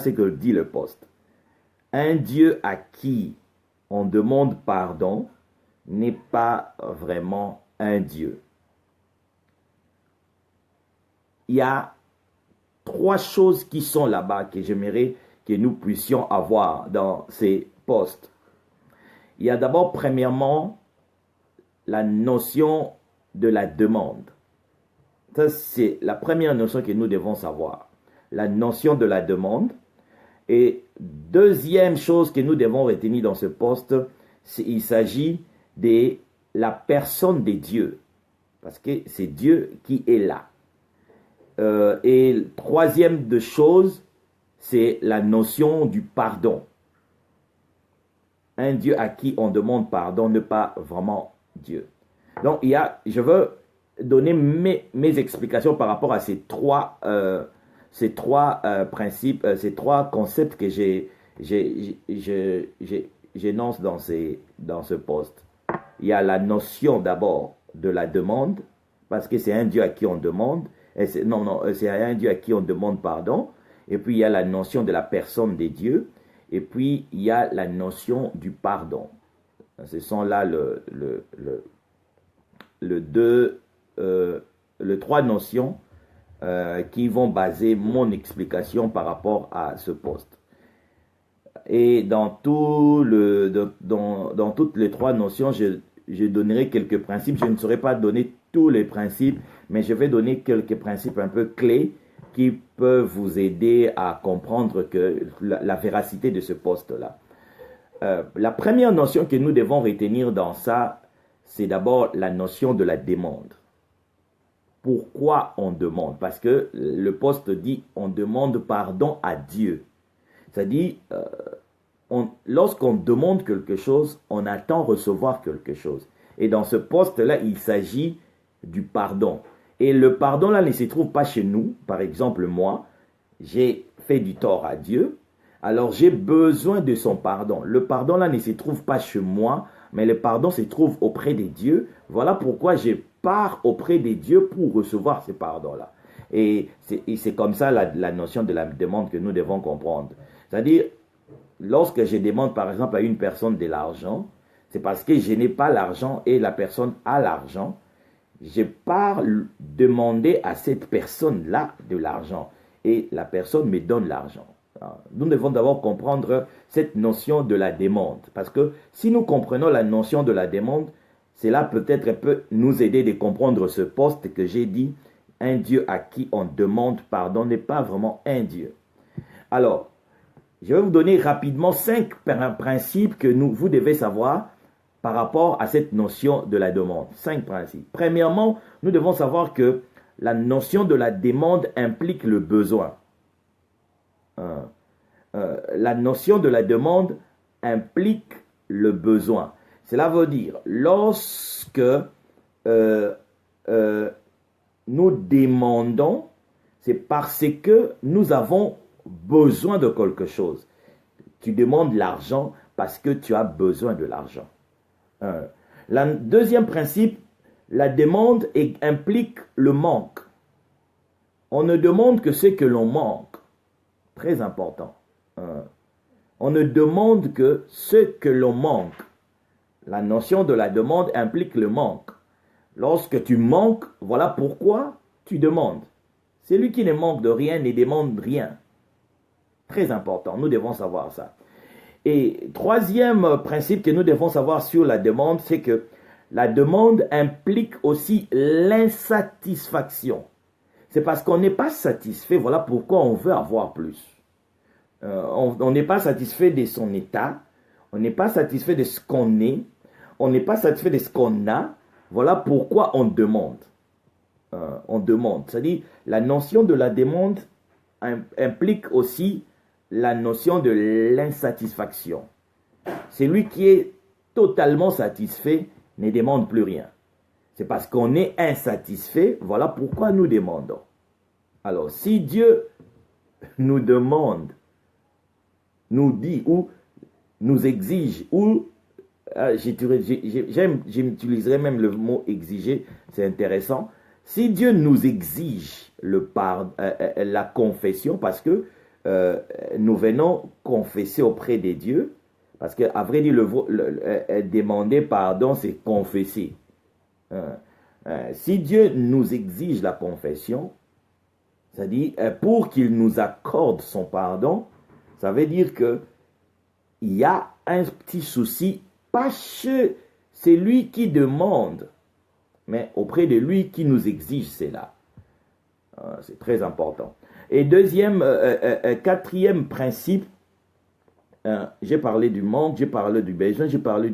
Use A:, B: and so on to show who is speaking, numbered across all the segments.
A: C'est que dit le poste. Un Dieu à qui on demande pardon n'est pas vraiment un Dieu. Il y a trois choses qui sont là-bas que j'aimerais que nous puissions avoir dans ces postes. Il y a d'abord, premièrement, la notion de la demande. Ça, c'est la première notion que nous devons savoir. La notion de la demande. Et deuxième chose que nous devons retenir dans ce poste, il s'agit de la personne de Dieu. Parce que c'est Dieu qui est là. Et troisième de chose, c'est la notion du pardon. Un Dieu à qui on demande pardon n'est pas vraiment Dieu. Donc, je veux donner mes explications par rapport à ces trois principes, ces trois concepts que j'énonce dans ce poste. Il y a la notion d'abord de la demande, parce que c'est un Dieu à qui on demande, c'est un Dieu à qui on demande pardon, et puis il y a la notion de la personne de Dieu, et puis il y a la notion du pardon. Ce sont là les trois notions qui vont baser mon explication par rapport à ce poste. Et dans toutes les trois notions, je donnerai quelques principes. Je ne saurais pas donner tous les principes, mais je vais donner quelques principes un peu clés qui peuvent vous aider à comprendre la véracité de ce poste-là. La première notion que nous devons retenir dans ça, c'est d'abord la notion de la demande. Pourquoi on demande? Parce que le poste dit on demande pardon à Dieu. C'est-à-dire, lorsqu'on demande quelque chose, on attend recevoir quelque chose. Et dans ce poste-là, il s'agit du pardon. Et le pardon là ne se trouve pas chez nous. Par exemple, moi, j'ai fait du tort à Dieu. Alors, j'ai besoin de son pardon. Le pardon là ne se trouve pas chez moi, mais le pardon se trouve auprès de Dieu. Voilà pourquoi je pars auprès de Dieu pour recevoir ce pardon-là. Et c'est comme ça la notion de la demande que nous devons comprendre. C'est-à-dire, lorsque je demande par exemple à une personne de l'argent, c'est parce que je n'ai pas l'argent et la personne a l'argent. Je pars demander à cette personne-là de l'argent et la personne me donne l'argent. Nous devons d'abord comprendre cette notion de la demande. Parce que si nous comprenons la notion de la demande, cela peut-être peut nous aider de comprendre ce poste que j'ai dit. Un Dieu à qui on demande pardon n'est pas vraiment un Dieu. Alors, je vais vous donner rapidement 5 principes que vous devez savoir par rapport à cette notion de la demande. 5 principes. Premièrement, nous devons savoir que la notion de la demande implique le besoin. La notion de la demande implique le besoin. Cela veut dire, lorsque nous demandons, c'est parce que nous avons besoin de quelque chose. Tu demandes l'argent parce que tu as besoin de l'argent. Le deuxième principe, la demande implique le manque. On ne demande que ce que l'on manque. Très important. On ne demande que ce que l'on manque. La notion de la demande implique le manque. Lorsque tu manques, voilà pourquoi tu demandes. Celui qui ne manque de rien ne demande rien. Très important, nous devons savoir ça. Et troisième principe que nous devons savoir sur la demande, c'est que la demande implique aussi l'insatisfaction. C'est parce qu'on n'est pas satisfait, voilà pourquoi on veut avoir plus. On n'est pas satisfait de son état, on n'est pas satisfait de ce qu'on est, on n'est pas satisfait de ce qu'on a, voilà pourquoi on demande. On demande, c'est-à-dire la notion de la demande implique aussi la notion de l'insatisfaction. Celui qui est totalement satisfait ne demande plus rien. C'est parce qu'on est insatisfait, voilà pourquoi nous demandons. Alors, si Dieu nous demande, nous dit ou nous exige, ou j'utiliserai même le mot exiger, c'est intéressant. Si Dieu nous exige la confession, parce que nous venons confesser auprès de Dieu, parce qu'à vrai dire, demander pardon, c'est confesser. Si Dieu nous exige la confession, c'est-à-dire pour qu'il nous accorde son pardon, ça veut dire que il y a un petit souci, pas chez celui qui demande, mais auprès de lui qui nous exige cela. C'est très important. Et quatrième principe, j'ai parlé du manque, j'ai parlé du besoin, j'ai parlé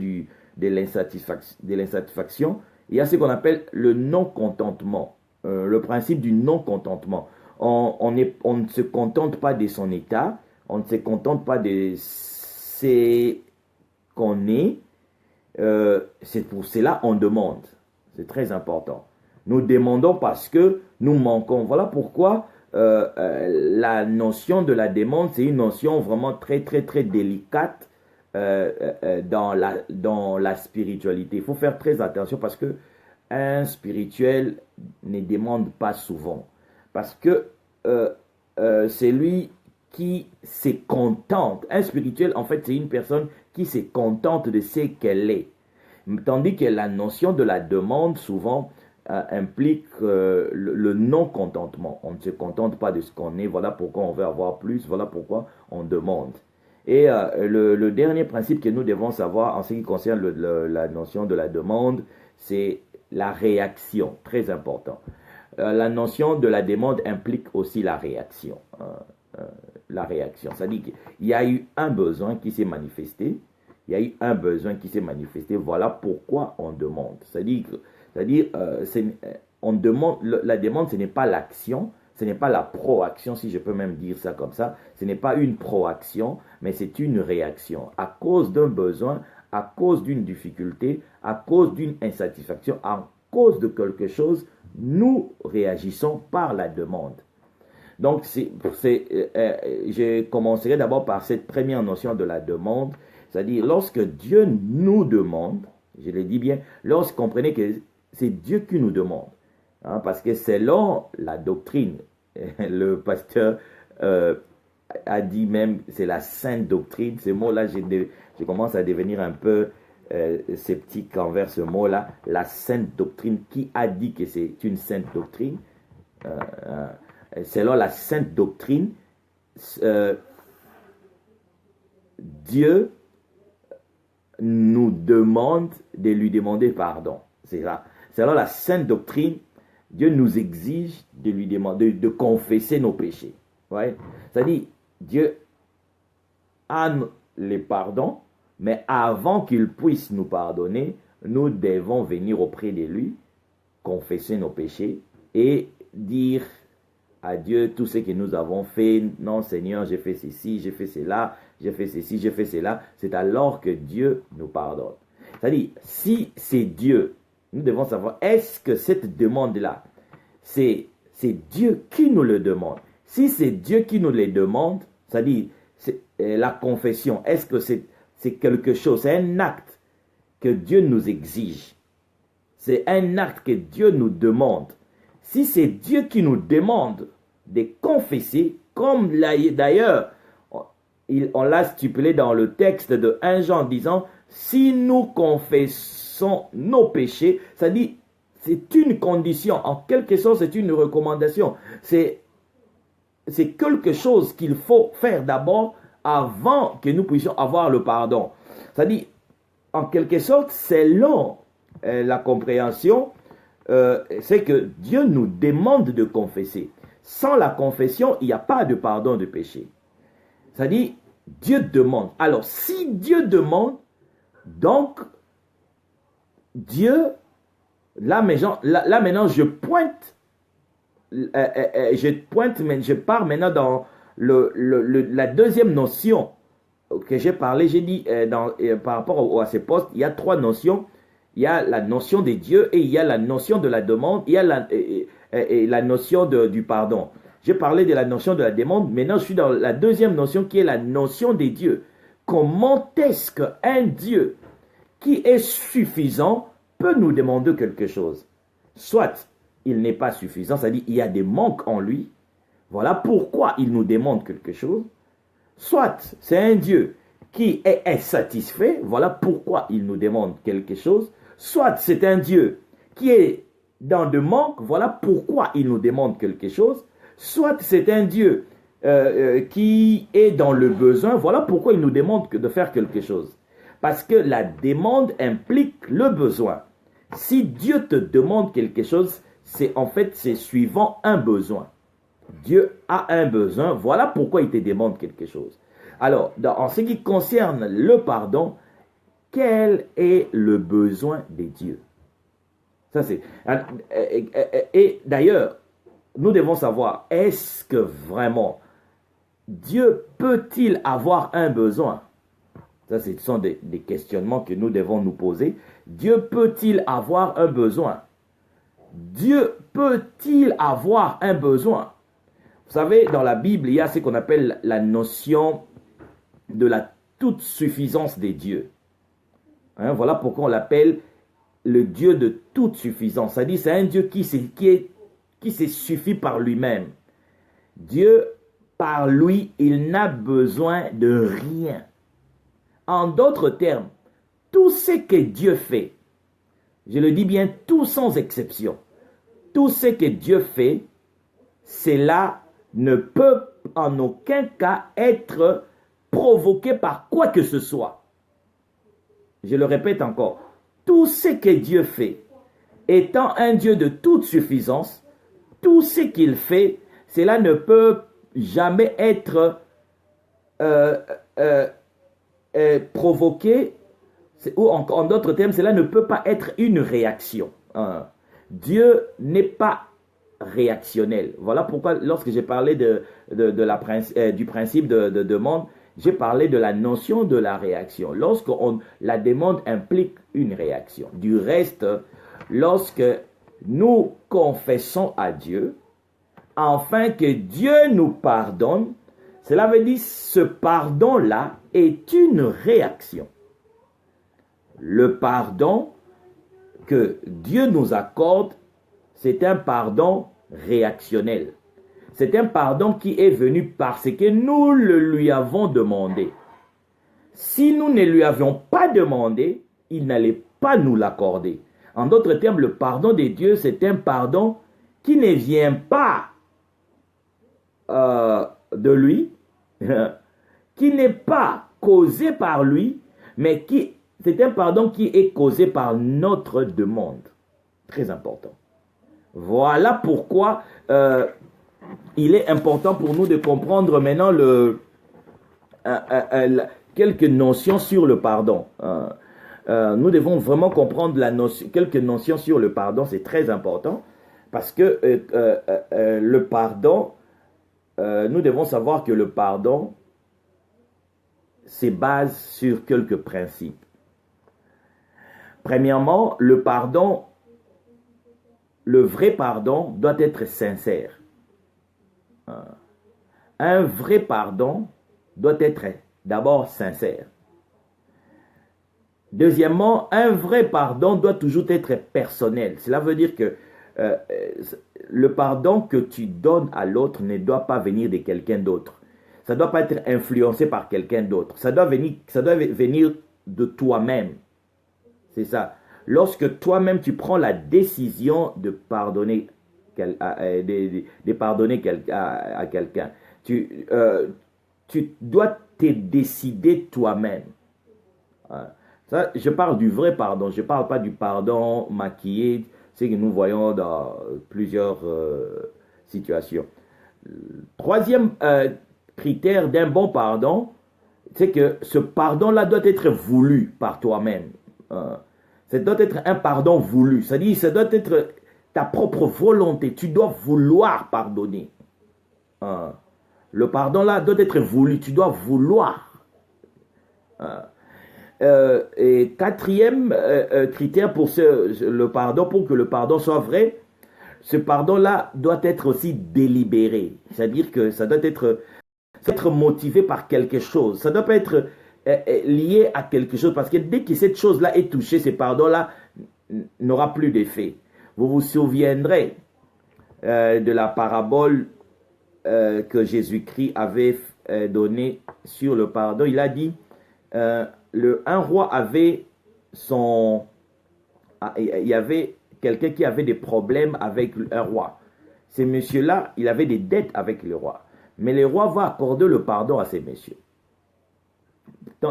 A: de l'insatisfaction. Il y a ce qu'on appelle le non-contentement, le principe du non-contentement. On ne se contente pas de son état, on ne se contente pas de ce qu'on est. C'est pour cela qu'on demande. C'est très important. Nous demandons parce que nous manquons. Voilà pourquoi la notion de la demande, c'est une notion vraiment très, très, très délicate dans la spiritualité. Il faut faire très attention parce que un spirituel ne demande pas souvent. Parce que c'est lui qui se contente. Un spirituel, en fait, c'est une personne qui se contente de ce qu'elle est. Tandis que la notion de la demande, souvent, implique le non-contentement. On ne se contente pas de ce qu'on est. Voilà pourquoi on veut avoir plus. Voilà pourquoi on demande. Et le dernier principe que nous devons savoir en ce qui concerne la notion de la demande, c'est la réaction. Très important. La notion de la demande implique aussi la réaction. La réaction. C'est-à-dire qu'il y a eu un besoin qui s'est manifesté. Il y a eu un besoin qui s'est manifesté. Voilà pourquoi on demande. On demande, la demande, ce n'est pas l'action, ce n'est pas la proaction, si je peux même dire ça comme ça. Ce n'est pas une proaction, mais c'est une réaction. À cause d'un besoin, à cause d'une difficulté, à cause d'une insatisfaction, à cause de quelque chose, nous réagissons par la demande. Donc, je commencerai d'abord par cette première notion de la demande, c'est-à-dire lorsque Dieu nous demande, je le dis bien, lorsque comprenez que c'est Dieu qui nous demande, parce que selon la doctrine, le pasteur a dit même, c'est la sainte doctrine, ce mot-là, je commence à devenir un peu sceptique envers ce mot-là, la sainte doctrine, qui a dit que c'est une sainte doctrine? Selon la sainte doctrine, Dieu nous demande de lui demander pardon. C'est ça. Selon la sainte doctrine, Dieu nous exige de lui demander, de confesser nos péchés. Ouais? C'est-à-dire, Dieu a les pardons, mais avant qu'il puisse nous pardonner, nous devons venir auprès de lui, confesser nos péchés et dire à Dieu tout ce que nous avons fait. Non, Seigneur, j'ai fait ceci, j'ai fait cela, j'ai fait ceci, j'ai fait cela. C'est alors que Dieu nous pardonne. C'est-à-dire, si c'est Dieu, nous devons savoir, est-ce que cette demande-là, c'est Dieu qui nous le demande? Si c'est Dieu qui nous le demande, c'est-à-dire la confession, est-ce que c'est quelque chose, c'est un acte que Dieu nous exige? C'est un acte que Dieu nous demande. Si c'est Dieu qui nous demande de confesser, comme d'ailleurs on l'a stipulé dans le texte de 1 Jean disant, si nous confessons nos péchés, ça dit, c'est une condition, en quelque sorte c'est une recommandation, c'est quelque chose qu'il faut faire d'abord avant que nous puissions avoir le pardon. C'est-à-dire, en quelque sorte, selon la compréhension, c'est que Dieu nous demande de confesser. Sans la confession, il n'y a pas de pardon de péché. C'est-à-dire, Dieu demande. Alors, si Dieu demande, donc, Dieu, là maintenant, je pars maintenant dans la deuxième notion que j'ai parlé. J'ai dit, par rapport à ces postes, il y a trois notions. Il y a la notion de Dieu et il y a la notion de la demande, il y a la notion du pardon. J'ai parlé de la notion de la demande, maintenant je suis dans la deuxième notion qui est la notion de Dieu. Comment est-ce qu'un Dieu qui est suffisant peut nous demander quelque chose? Soit il n'est pas suffisant, c'est-à-dire il y a des manques en lui, voilà pourquoi il nous demande quelque chose. Soit c'est un Dieu qui est insatisfait, voilà pourquoi il nous demande quelque chose. Soit c'est un Dieu qui est dans le manque, voilà pourquoi il nous demande quelque chose. Soit c'est un Dieu qui est dans le besoin, voilà pourquoi il nous demande de faire quelque chose. Parce que la demande implique le besoin. Si Dieu te demande quelque chose, c'est suivant un besoin. Dieu a un besoin, voilà pourquoi il te demande quelque chose. Alors, en ce qui concerne le pardon, quel est le besoin de Dieu? Ça c'est. Et d'ailleurs, nous devons savoir, est-ce que vraiment Dieu peut-il avoir un besoin? Ça, ce sont des questionnements que nous devons nous poser. Dieu peut-il avoir un besoin? Dieu peut-il avoir un besoin? Vous savez, dans la Bible, il y a ce qu'on appelle la notion de la toute suffisance des dieux. Hein, voilà pourquoi on l'appelle le Dieu de toute suffisance. C'est-à-dire, c'est un Dieu qui se suffit par lui-même. Dieu, par lui, il n'a besoin de rien. En d'autres termes, tout ce que Dieu fait, je le dis bien, tout sans exception, tout ce que Dieu fait, cela ne peut en aucun cas être provoqué par quoi que ce soit. Je le répète encore, tout ce que Dieu fait, étant un Dieu de toute suffisance, tout ce qu'il fait, cela ne peut jamais être provoqué, ou en d'autres termes, cela ne peut pas être une réaction. Dieu n'est pas réactionnel. Voilà pourquoi lorsque j'ai parlé du principe de demande, j'ai parlé de la notion de la réaction. Lorsque la demande implique une réaction. Du reste, lorsque nous confessons à Dieu, afin que Dieu nous pardonne, cela veut dire ce pardon-là est une réaction. Le pardon que Dieu nous accorde, c'est un pardon réactionnel. C'est un pardon qui est venu parce que nous le lui avons demandé. Si nous ne lui avions pas demandé, il n'allait pas nous l'accorder. En d'autres termes, le pardon de Dieu, c'est un pardon qui ne vient pas de lui, qui n'est pas causé par lui, mais c'est un pardon qui est causé par notre demande. Très important. Voilà pourquoi il est important pour nous de comprendre maintenant quelques notions sur le pardon. Nous devons vraiment comprendre quelques notions sur le pardon, c'est très important, parce que le pardon, nous devons savoir que le pardon se base sur quelques principes. Premièrement, le pardon, le vrai pardon doit être sincère. Un vrai pardon doit être d'abord sincère. Deuxièmement, un vrai pardon doit toujours être personnel. Cela veut dire que le pardon que tu donnes à l'autre ne doit pas venir de quelqu'un d'autre. Ça ne doit pas être influencé par quelqu'un d'autre. Ça doit venir de toi-même. C'est ça. Lorsque toi-même tu prends la décision de pardonner à quelqu'un, tu dois te décider toi-même. Ça, je parle du vrai pardon. Je ne parle pas du pardon maquillé, c'est que nous voyons dans plusieurs situations. Troisième critère d'un bon pardon, c'est que ce pardon-là doit être voulu par toi-même. Ça doit être un pardon voulu. C'est-à-dire, ça doit être ta propre volonté. Tu dois vouloir pardonner. Le pardon-là doit être voulu. Tu dois vouloir. Et quatrième critère pour le pardon, pour que le pardon soit vrai, ce pardon-là doit être aussi délibéré. C'est-à-dire que ça doit être motivé par quelque chose. Ça ne doit pas être lié à quelque chose, parce que dès que cette chose-là est touchée, ce pardon-là n'aura plus d'effet. Vous vous souviendrez de la parabole que Jésus-Christ avait donné sur le pardon. Il a dit, un roi avait il y avait quelqu'un qui avait des problèmes avec un roi. Ces messieurs-là, il avait des dettes avec le roi. Mais le roi va accorder le pardon à ces messieurs.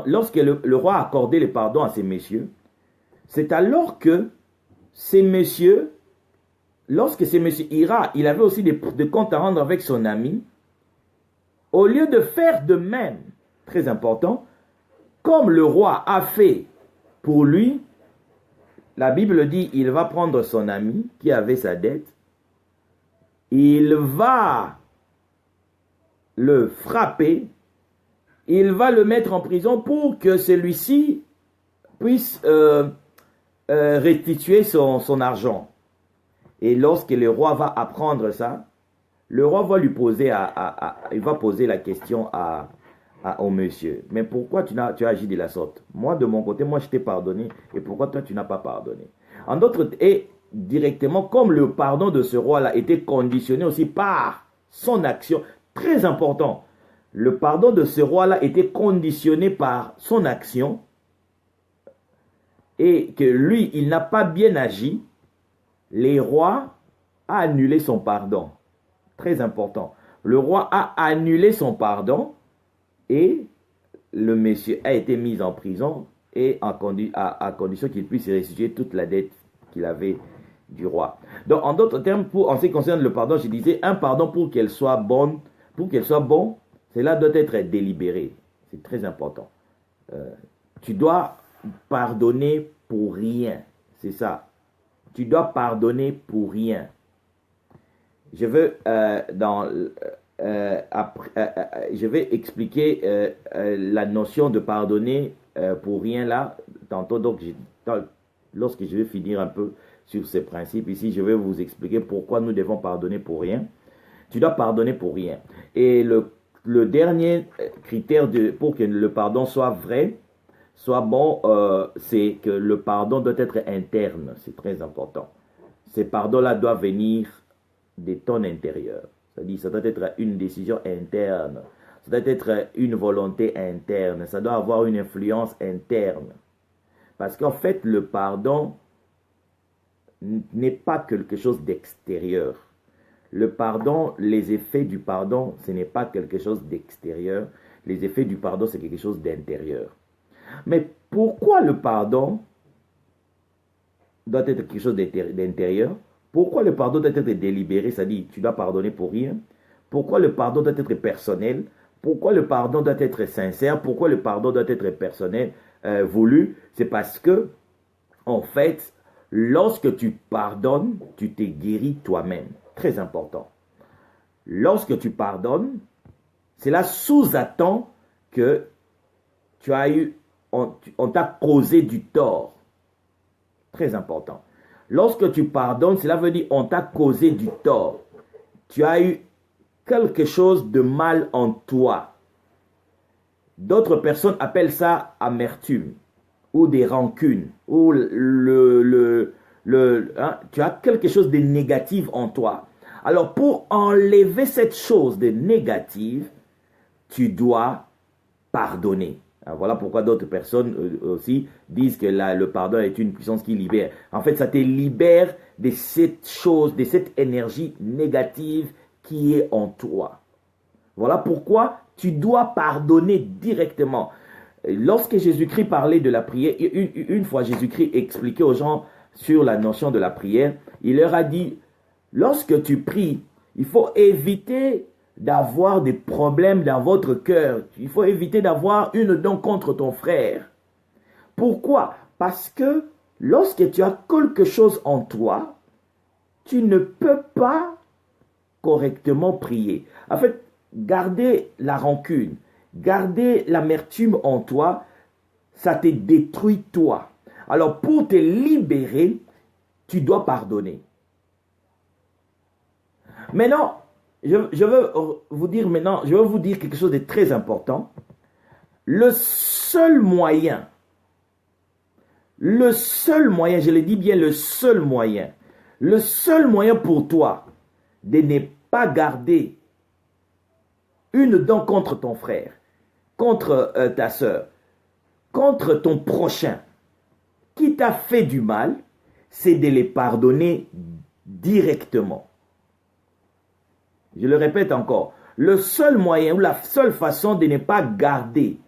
A: Lorsque le roi a accordé le pardon à ces messieurs, c'est alors que ces messieurs, lorsque ces messieurs ira, il avait aussi des comptes à rendre avec son ami, au lieu de faire de même, très important, comme le roi a fait pour lui, la Bible dit, il va prendre son ami qui avait sa dette, il va le frapper, il va le mettre en prison pour que celui-ci puisse restituer son argent. Et lorsque le roi va apprendre ça, le roi va lui poser, il va poser la question au monsieur. Mais pourquoi tu as agi de la sorte? Moi, de mon côté, moi, je t'ai pardonné. Et pourquoi toi, tu n'as pas pardonné? En d'autres, et directement, comme le pardon de ce roi-là était conditionné aussi par son action, très important, le pardon de ce roi-là était conditionné par son action et que lui, il n'a pas bien agi, le roi a annulé son pardon. Très important. Le roi a annulé son pardon et le monsieur a été mis en prison et à condition qu'il puisse restituer toute la dette qu'il avait du roi. Donc, en d'autres termes, en ce qui concerne le pardon, je disais, un pardon pour qu'elle soit bonne, cela doit être délibéré. C'est très important. Tu dois pardonner pour rien. C'est ça. Tu dois pardonner pour rien. Je veux, je vais expliquer la notion de pardonner pour rien là, tantôt. Donc, lorsque je vais finir un peu sur ces principes ici, je vais vous expliquer pourquoi nous devons pardonner pour rien. Tu dois pardonner pour rien. Et le dernier critère pour que le pardon soit vrai, soit bon, c'est que le pardon doit être interne. C'est très important. Ces pardons-là doivent venir de ton intérieur. C'est-à-dire, ça doit être une décision interne. Ça doit être une volonté interne. Ça doit avoir une influence interne. Parce qu'en fait, le pardon n'est pas quelque chose d'extérieur. Le pardon, les effets du pardon, ce n'est pas quelque chose d'extérieur. Les effets du pardon, c'est quelque chose d'intérieur. Mais pourquoi le pardon doit être quelque chose d'intérieur? Pourquoi le pardon doit être délibéré? C'est-à-dire, tu dois pardonner pour rien. Pourquoi le pardon doit être personnel? Pourquoi le pardon doit être sincère? Pourquoi le pardon doit être personnel, voulu? C'est parce que, en fait, lorsque tu pardonnes, tu t'es guéri toi-même. Très important. Lorsque tu pardonnes, cela sous-attend que tu as on t'a causé du tort. Très important. Lorsque tu pardonnes, cela veut dire on t'a causé du tort. Tu as eu quelque chose de mal en toi. D'autres personnes appellent ça amertume ou des rancunes ou tu as quelque chose de négatif en toi. Alors pour enlever cette chose de négative, tu dois pardonner. Voilà pourquoi d'autres personnes aussi disent que le pardon est une puissance qui libère. En fait, ça te libère de cette chose, de cette énergie négative qui est en toi. Voilà pourquoi tu dois pardonner directement. Lorsque Jésus-Christ parlait de la prière, une fois Jésus-Christ expliquait aux gens sur la notion de la prière, il leur a dit, lorsque tu pries, il faut éviter d'avoir des problèmes dans votre cœur. Il faut éviter d'avoir une dent contre ton frère. Pourquoi? Parce que lorsque tu as quelque chose en toi, tu ne peux pas correctement prier. En fait, garder la rancune, garder l'amertume en toi, ça te détruit toi. Alors pour te libérer, tu dois pardonner. Maintenant, je veux vous dire quelque chose de très important. Le seul moyen, je le dis bien, le seul moyen pour toi de ne pas garder une dent contre ton frère, contre ta soeur, contre ton prochain, qui t'a fait du mal, c'est de les pardonner directement. Je le répète encore, le seul moyen ou la seule façon de ne pas garder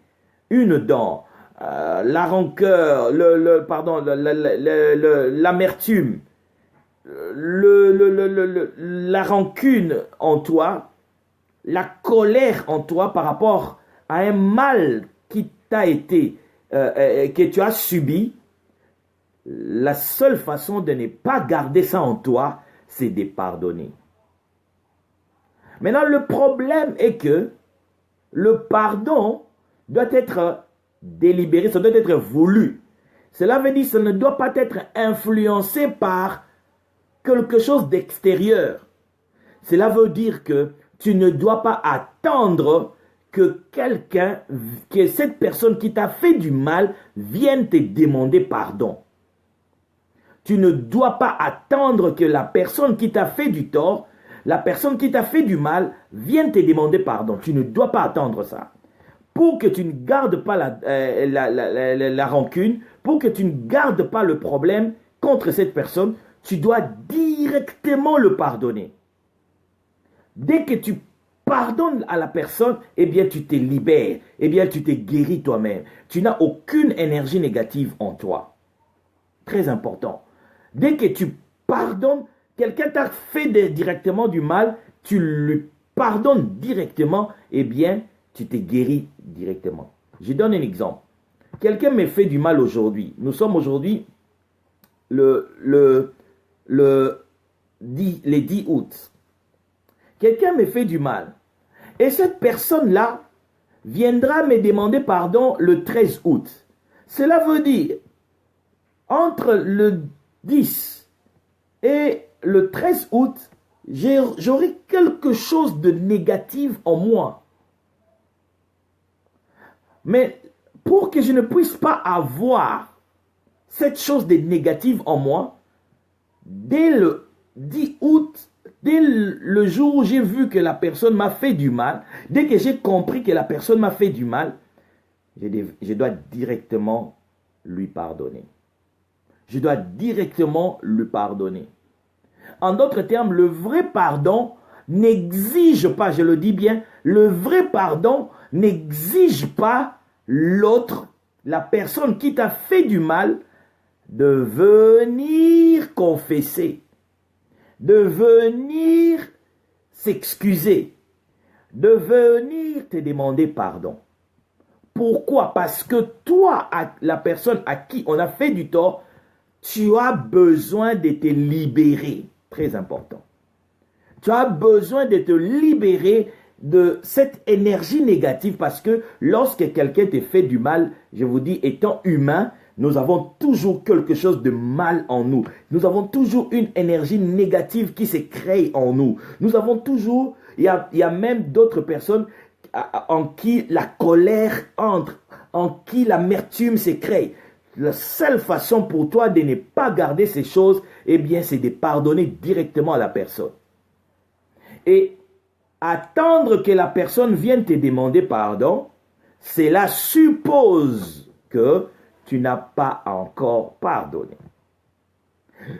A: une dent, la rancœur, l'amertume, la rancune en toi, la colère en toi par rapport à un mal qui t'a été, que tu as subi, la seule façon de ne pas garder ça en toi, c'est de pardonner. Maintenant, le problème est que le pardon doit être délibéré, ça doit être voulu. Cela veut dire que ça ne doit pas être influencé par quelque chose d'extérieur. Cela veut dire que tu ne dois pas attendre que quelqu'un, que cette personne qui t'a fait du mal vienne te demander pardon. Tu ne dois pas attendre que la personne qui t'a fait du tort, la personne qui t'a fait du mal, vienne te demander pardon. Tu ne dois pas attendre ça. Pour que tu ne gardes pas la rancune, pour que tu ne gardes pas le problème contre cette personne, tu dois directement le pardonner. Dès que tu pardonnes à la personne, eh bien tu te libères, eh bien tu te guéris toi-même. Tu n'as aucune énergie négative en toi. Très important. Dès que tu pardonnes, quelqu'un t'a fait directement du mal, tu lui pardonnes directement, eh bien tu te guéris directement. Je donne un exemple. Quelqu'un me fait du mal aujourd'hui. Nous sommes aujourd'hui les 10 août. Quelqu'un me fait du mal. Et cette personne-là viendra me demander pardon le 13 août. Cela veut dire, entre le 10 et le 13 août, j'aurai quelque chose de négatif en moi. Mais pour que je ne puisse pas avoir cette chose de négative en moi, dès le 10 août, dès le jour où j'ai vu que la personne m'a fait du mal, dès que j'ai compris que la personne m'a fait du mal, je dois directement lui pardonner. Je dois directement lui pardonner. En d'autres termes, le vrai pardon n'exige pas, je le dis bien, le vrai pardon n'exige pas l'autre, la personne qui t'a fait du mal, de venir confesser, de venir s'excuser, de venir te demander pardon. Pourquoi? Parce que toi, la personne à qui on a fait du tort, tu as besoin de te libérer. Très important. Tu as besoin de te libérer de cette énergie négative parce que lorsque quelqu'un te fait du mal, je vous dis, étant humain, nous avons toujours quelque chose de mal en nous. Nous avons toujours une énergie négative qui se crée en nous. Nous avons toujours, il y a même d'autres personnes en qui la colère entre, en qui l'amertume se crée. La seule façon pour toi de ne pas garder ces choses, eh bien, c'est de pardonner directement à la personne. Et attendre que la personne vienne te demander pardon, cela suppose que tu n'as pas encore pardonné.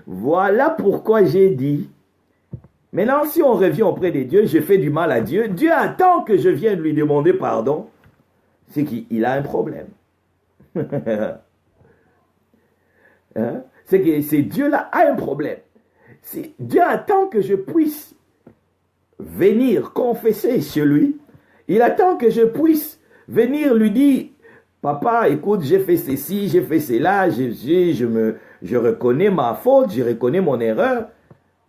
A: Voilà pourquoi j'ai dit, maintenant si on revient auprès de Dieu, je fais du mal à Dieu, Dieu attend que je vienne lui demander pardon, c'est qu'il a un problème. Hein? C'est que ce Dieu-là a un problème. Dieu attend que je puisse venir confesser chez lui. Il attend que je puisse venir lui dire, papa, écoute, j'ai fait ceci, j'ai fait cela, je reconnais ma faute, je reconnais mon erreur.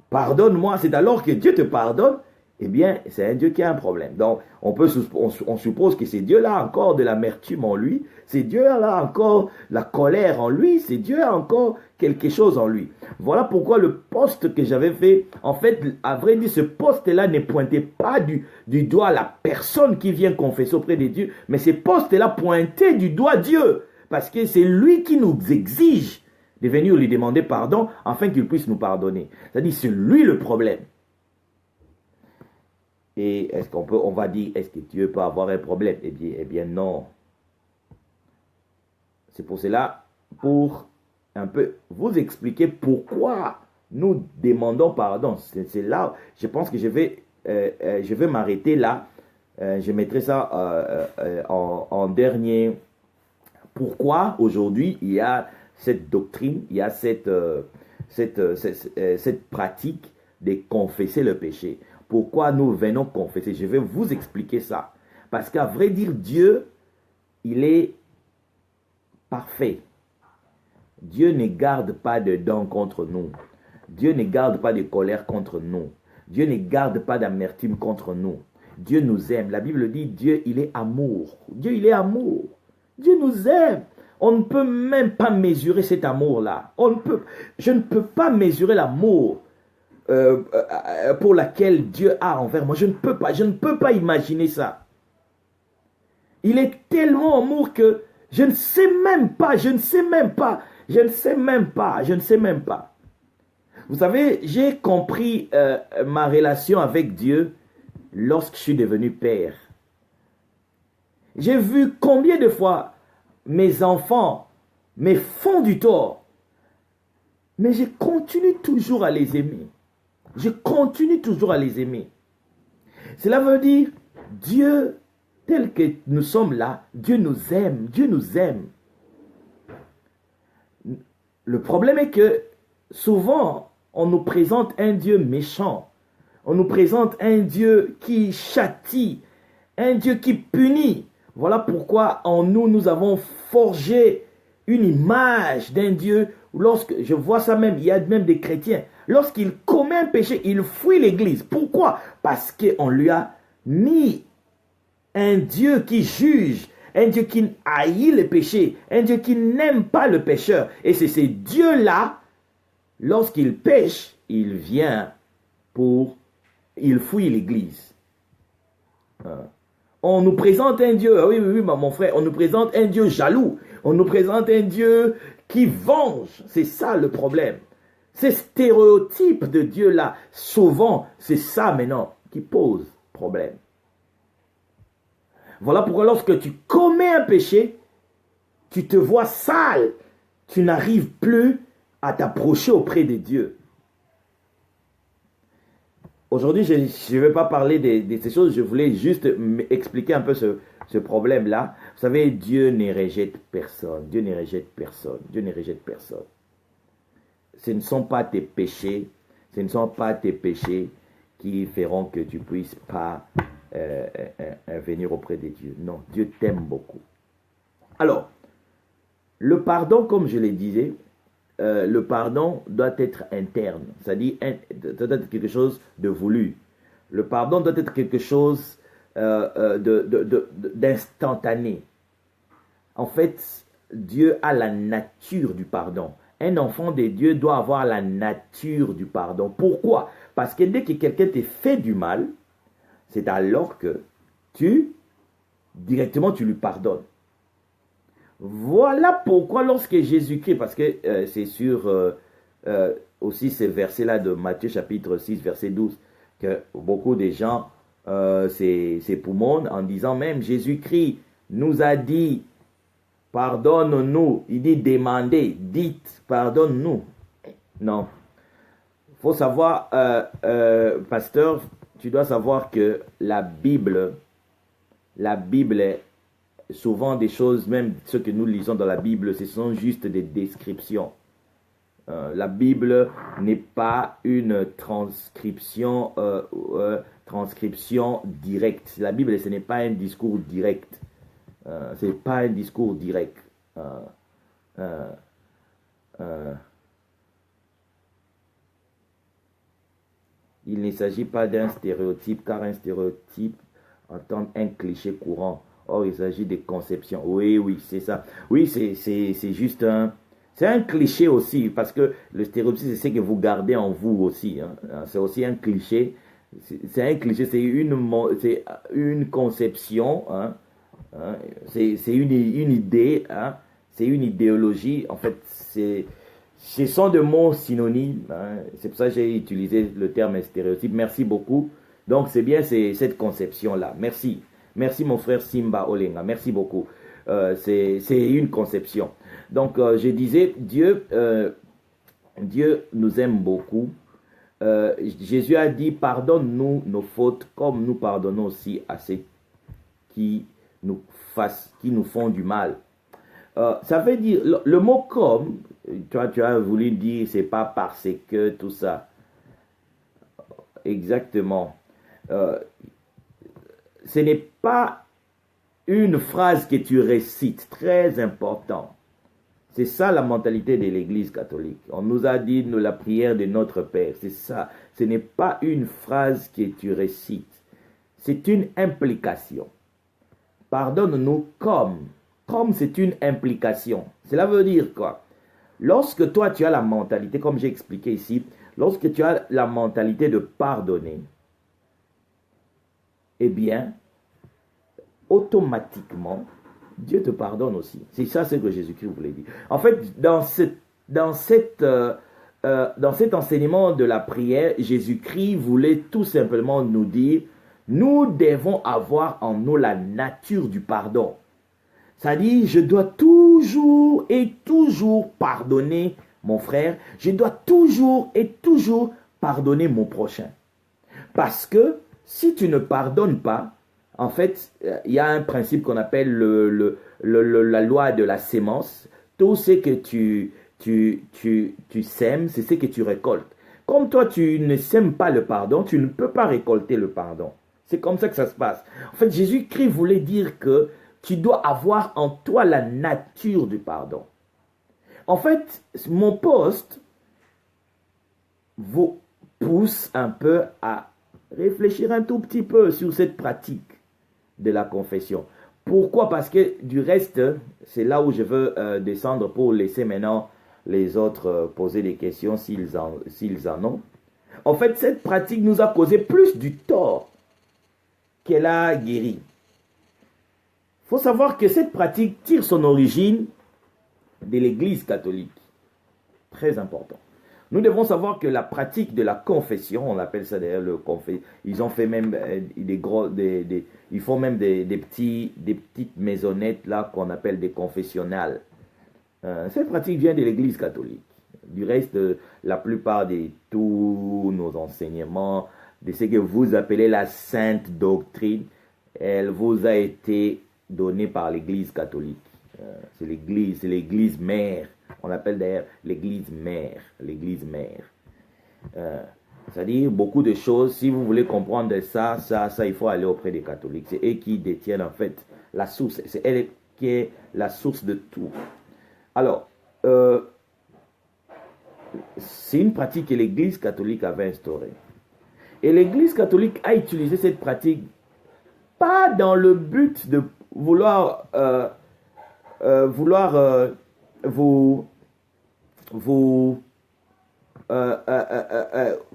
A: Pardonne-moi. C'est alors que Dieu te pardonne. Eh bien, c'est un Dieu qui a un problème. Donc, on suppose que c'est Dieu là encore de l'amertume en lui. C'est Dieu là encore la colère en lui. C'est Dieu encore quelque chose en lui. Voilà pourquoi le poste que j'avais fait, en fait, à vrai dire, ce poste-là ne pointait pas du doigt la personne qui vient confesser auprès de Dieu, mais ce poste-là pointait du doigt Dieu. Parce que c'est lui qui nous exige de venir lui demander pardon afin qu'il puisse nous pardonner. C'est-à-dire, c'est lui le problème. Et est-ce on va dire, est-ce que Dieu peut avoir un problème? Eh bien non. C'est pour cela, pour un peu vous expliquer pourquoi nous demandons pardon. C'est là, je pense que je vais m'arrêter là. Je mettrai ça en dernier. Pourquoi aujourd'hui il y a cette doctrine, il y a cette pratique de confesser le péché. Pourquoi nous venons confesser? Je vais vous expliquer ça. Parce qu'à vrai dire, Dieu, il est parfait. Dieu ne garde pas de dents contre nous. Dieu ne garde pas de colère contre nous. Dieu ne garde pas d'amertume contre nous. Dieu nous aime. La Bible dit, Dieu, il est amour. Dieu, il est amour. Dieu nous aime. On ne peut même pas mesurer cet amour-là. Je ne peux pas mesurer l'amour pour laquelle Dieu a envers moi. Je ne peux pas imaginer ça. Il est tellement amour que je ne sais même pas. Vous savez, j'ai compris ma relation avec Dieu lorsque je suis devenu père. J'ai vu combien de fois mes enfants me font du tort. Mais je continue toujours à les aimer. Je continue toujours à les aimer. Cela veut dire, Dieu, tel que nous sommes là, Dieu nous aime. Dieu nous aime. Le problème est que souvent, on nous présente un Dieu méchant. On nous présente un Dieu qui châtie, un Dieu qui punit. Voilà pourquoi en nous, nous avons forgé une image d'un Dieu. Lorsque je vois ça même, il y a même des chrétiens. Lorsqu'il commet un péché, il fuit l'église. Pourquoi? Parce qu'on lui a mis un Dieu qui juge, un Dieu qui haït le péché, un Dieu qui n'aime pas le pécheur. Et c'est ce Dieu-là, lorsqu'il pêche, il vient il fuit l'église. On nous présente un Dieu, oui, mon frère, on nous présente un Dieu jaloux. On nous présente un Dieu qui venge. C'est ça le problème. Ces stéréotypes de Dieu-là, souvent, c'est ça maintenant qui pose problème. Voilà pourquoi lorsque tu commets un péché, tu te vois sale. Tu n'arrives plus à t'approcher auprès de Dieu. Aujourd'hui, je ne vais pas parler de ces choses, je voulais juste expliquer un peu ce problème-là. Vous savez, Dieu ne rejette personne. Dieu ne rejette personne. Dieu ne rejette personne. Ce ne sont pas tes péchés, qui feront que tu ne puisses pas venir auprès de Dieu. Non, Dieu t'aime beaucoup. Alors, le pardon, comme je le disais, le pardon doit être interne, c'est-à-dire doit être quelque chose de voulu. Le pardon doit être quelque chose d'instantané. En fait, Dieu a la nature du pardon. Un enfant de Dieu doit avoir la nature du pardon. Pourquoi? Parce que dès que quelqu'un te fait du mal, c'est alors que directement tu lui pardonnes. Voilà pourquoi lorsque Jésus-Christ, parce que c'est sur aussi ces versets-là de Matthieu chapitre 6, verset 12, que beaucoup de gens s'époumonent en disant même Jésus-Christ nous a dit pardonne-nous. Il dit demandez, dites pardonne-nous. Non. Il faut savoir, pasteur, tu dois savoir que la Bible est souvent des choses, même ce que nous lisons dans la Bible, ce sont juste des descriptions. La Bible n'est pas une transcription directe. La Bible, ce n'est pas un discours direct. Ce n'est pas un discours direct. Il ne s'agit pas d'un stéréotype, car un stéréotype entend un cliché courant. Or, il s'agit de conceptions. Oui, c'est ça. Oui, c'est juste un... C'est un cliché aussi, parce que le stéréotype, c'est ce que vous gardez en vous aussi. Hein. C'est aussi un cliché. C'est un cliché, c'est une conception. Hein. C'est une idée. Hein. C'est une idéologie. En fait, ce sont des mots synonymes. Hein. C'est pour ça que j'ai utilisé le terme stéréotype. Merci beaucoup. Donc c'est bien cette conception-là. Merci. Merci mon frère Simba Olenga. Merci beaucoup. C'est une conception. Donc je disais, Dieu nous aime beaucoup. Jésus a dit, pardonne-nous nos fautes comme nous pardonnons aussi à ceux qui nous font du mal. Ça veut dire, le mot comme, tu as voulu dire, c'est pas parce que tout ça. Exactement. Ce n'est pas une phrase que tu récites, très important. C'est ça la mentalité de l'Église catholique. On nous a dit la prière de notre Père. C'est ça. Ce n'est pas une phrase que tu récites. C'est une implication. Pardonne-nous comme. Comme c'est une implication. Cela veut dire quoi? Lorsque toi tu as la mentalité, comme j'ai expliqué ici, lorsque tu as la mentalité de pardonner, eh bien, automatiquement, Dieu te pardonne aussi. C'est ça ce que Jésus-Christ voulait dire. En fait, dans cet enseignement de la prière, Jésus-Christ voulait tout simplement nous dire, nous devons avoir en nous la nature du pardon. C'est-à-dire, je dois toujours et toujours pardonner mon frère. Je dois toujours et toujours pardonner mon prochain. Parce que si tu ne pardonnes pas, en fait, il y a un principe qu'on appelle la loi de la sémence. Tout ce que tu sèmes, c'est ce que tu récoltes. Comme toi, tu ne sèmes pas le pardon, tu ne peux pas récolter le pardon. C'est comme ça que ça se passe. En fait, Jésus-Christ voulait dire que tu dois avoir en toi la nature du pardon. En fait, mon poste vous pousse un peu à réfléchir un tout petit peu sur cette pratique de la confession. Pourquoi? Parce que du reste, c'est là où je veux descendre pour laisser maintenant les autres poser des questions s'ils en ont. En fait, cette pratique nous a causé plus du tort qu'elle a guéri. Il faut savoir que cette pratique tire son origine de l'Église catholique. Très important. Nous devons savoir que la pratique de la confession, on appelle ça d'ailleurs le confession, ils ont fait même ils font même des petites maisonnettes là qu'on appelle des confessionnals. Cette pratique vient de l'Église catholique. Du reste, la plupart de tous nos enseignements, de ce que vous appelez la sainte doctrine, elle vous a été donnée par l'Église catholique. C'est l'Église mère. On appelle d'ailleurs l'Église mère. L'Église mère. C'est-à-dire beaucoup de choses. Si vous voulez comprendre ça, il faut aller auprès des catholiques. C'est eux qui détiennent en fait la source. C'est elle qui est la source de tout. Alors, c'est une pratique que l'Église catholique avait instaurée. Et l'Église catholique a utilisé cette pratique pas dans le but de vouloir vous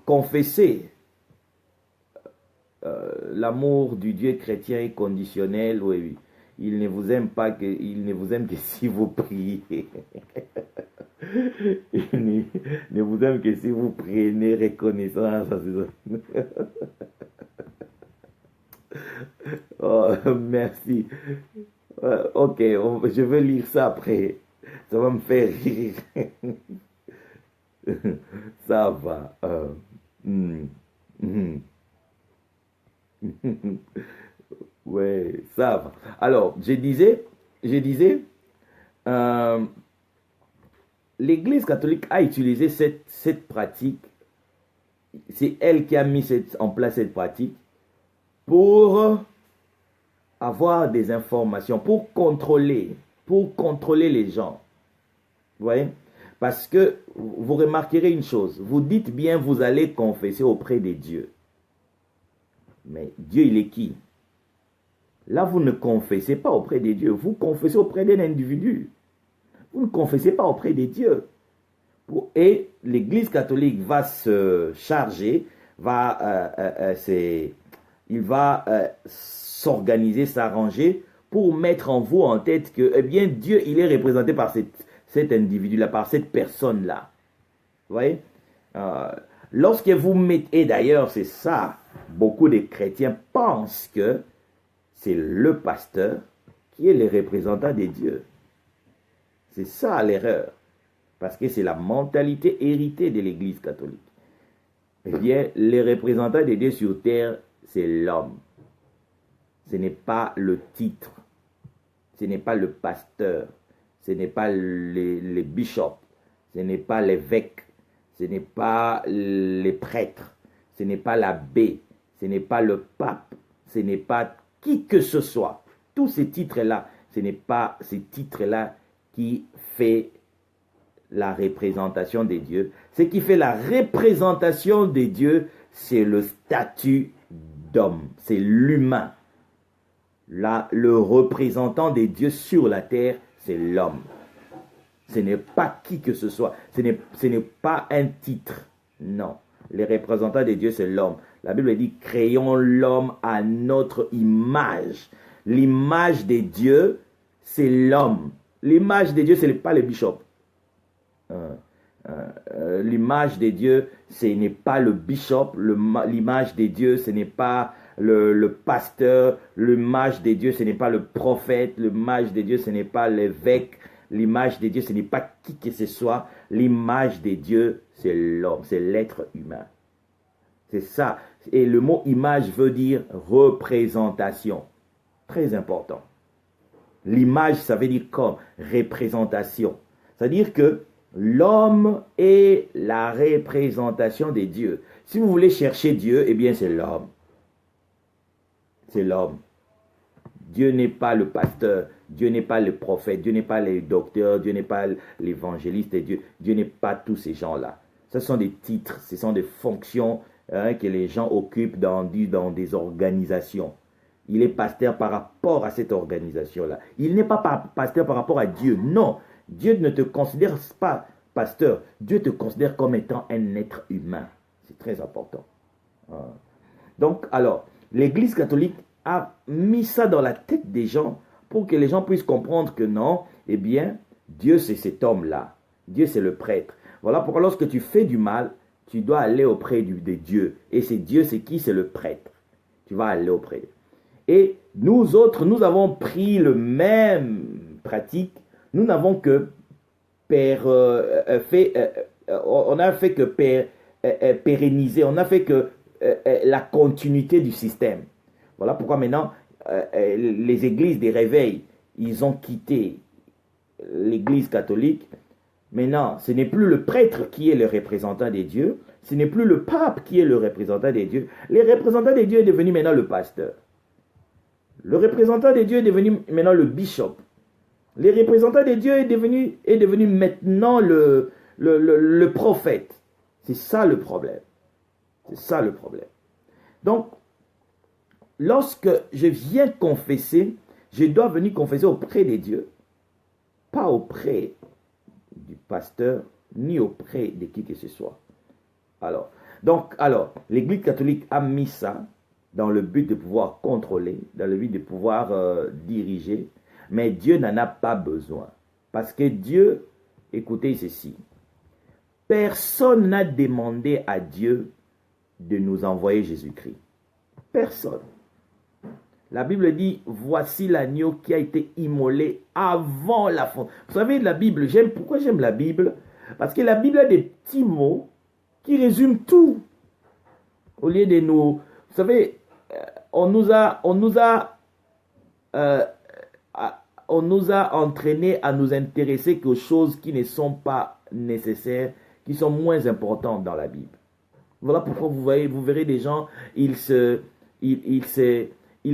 A: confesser. L'amour du Dieu chrétien est conditionnel. Oui. Il ne vous aime que si vous priez. Il ne vous aime que si vous prenez reconnaissance. Oh, merci. Ok, je vais lire ça après. Ça va me faire rire. Ça va. Ouais, ça va. Alors, je disais, l'Église catholique a utilisé cette pratique. C'est elle qui a mis en place cette pratique pour avoir des informations, pour contrôler les gens. Vous voyez? Parce que vous remarquerez une chose, vous dites bien vous allez confesser auprès de Dieu. Mais Dieu, il est qui? Là, vous ne confessez pas auprès de Dieu, vous confessez auprès d'un individu. Vous ne confessez pas auprès de Dieu. Et l'Église catholique va se charger, il va s'organiser, s'arranger pour mettre en vous en tête que, eh bien, Dieu, il est représenté par cet individu-là, par cette personne-là. Vous voyez? Lorsque vous mettez, et d'ailleurs, c'est ça, beaucoup de chrétiens pensent que c'est le pasteur qui est le représentant des dieux. C'est ça l'erreur. Parce que c'est la mentalité héritée de l'Église catholique. Eh bien, les représentants des dieux sur terre, c'est l'homme. Ce n'est pas le titre. Ce n'est pas le pasteur. Ce n'est pas les bishops. Ce n'est pas l'évêque. Ce n'est pas les prêtres. Ce n'est pas l'abbé. Ce n'est pas le pape. Ce n'est pas qui que ce soit. Tous ces titres-là, ce n'est pas ces titres-là qui fait la représentation des dieux. Ce qui fait la représentation des dieux, c'est le statut d'homme. C'est l'humain. Là, le représentant des dieux sur la terre, c'est l'homme. Ce n'est pas qui que ce soit. Ce n'est pas un titre. Non. Les représentants des dieux, c'est l'homme. La Bible dit, créons l'homme à notre image. L'image des dieux, c'est l'homme. L'image des dieux, ce n'est pas les bishops. L'image des dieux, ce n'est pas le bishop. L'image des dieux, ce n'est pas le pasteur. L'image des dieux, ce n'est pas le prophète. L'image des dieux, ce n'est pas l'évêque. L'image des dieux, ce n'est pas qui que ce soit. L'image des dieux, c'est l'homme, c'est l'être humain. C'est ça. Et le mot image veut dire représentation. Très important. L'image, ça veut dire comme représentation. C'est-à-dire que l'homme est la représentation des dieux. Si vous voulez chercher Dieu, eh bien c'est l'homme. C'est l'homme. Dieu n'est pas le pasteur, Dieu n'est pas le prophète, Dieu n'est pas le docteur, Dieu n'est pas l'évangéliste, Dieu n'est pas tous ces gens-là. Ce sont des titres, ce sont des fonctions que les gens occupent dans des organisations. Il est pasteur par rapport à cette organisation-là. Il n'est pas pasteur par rapport à Dieu. Non, Dieu ne te considère pas pasteur. Dieu te considère comme étant un être humain. C'est très important. Donc, alors, l'Église catholique a mis ça dans la tête des gens pour que les gens puissent comprendre que non, eh bien, Dieu c'est cet homme-là. Dieu c'est le prêtre. Voilà pourquoi lorsque tu fais du mal, tu dois aller auprès de Dieu. Et c'est Dieu, c'est qui? C'est le prêtre. Tu vas aller auprès d'eux. Et nous autres, nous avons pris le même pratique. Nous n'avons que on a fait que pérenniser, on a fait que la continuité du système. Voilà pourquoi maintenant, les églises des réveils, ils ont quitté l'église catholique. Maintenant, ce n'est plus le prêtre qui est le représentant des dieux, ce n'est plus le pape qui est le représentant des dieux. Le représentant des dieux est devenu maintenant le pasteur. Le représentant des dieux est devenu maintenant le bishop. Le représentant des dieux est devenu maintenant le prophète. C'est ça le problème. C'est ça le problème. Donc, lorsque je viens confesser, je dois venir confesser auprès des dieux, pas auprès du pasteur, ni auprès de qui que ce soit. Alors, l'Église catholique a mis ça dans le but de pouvoir contrôler, dans le but de pouvoir diriger, mais Dieu n'en a pas besoin. Parce que Dieu, écoutez ceci, personne n'a demandé à Dieu de nous envoyer Jésus-Christ. Personne. La Bible dit, voici l'agneau qui a été immolé avant la fondation. Vous savez, la Bible, pourquoi j'aime la Bible? Parce que la Bible a des petits mots qui résument tout. Au lieu de nous... Vous savez, on nous a entraînés à nous intéresser qu'aux choses qui ne sont pas nécessaires, qui sont moins importantes dans la Bible. Voilà pourquoi vous verrez des gens, ils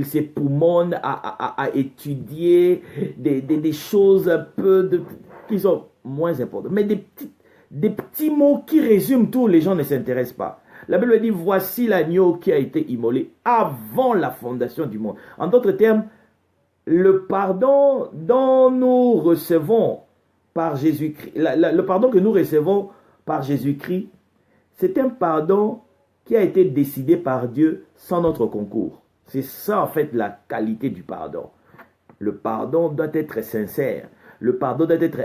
A: s'époumonnent à étudier des choses un peu qui sont moins importantes. Mais des petits mots qui résument tout, les gens ne s'intéressent pas. La Bible dit, voici l'agneau qui a été immolé avant la fondation du monde. En d'autres termes, le pardon dont nous recevons par Jésus-Christ, le pardon que nous recevons par Jésus-Christ, c'est un pardon qui a été décidé par Dieu sans notre concours. C'est ça en fait la qualité du pardon. Le pardon doit être sincère. Le pardon doit être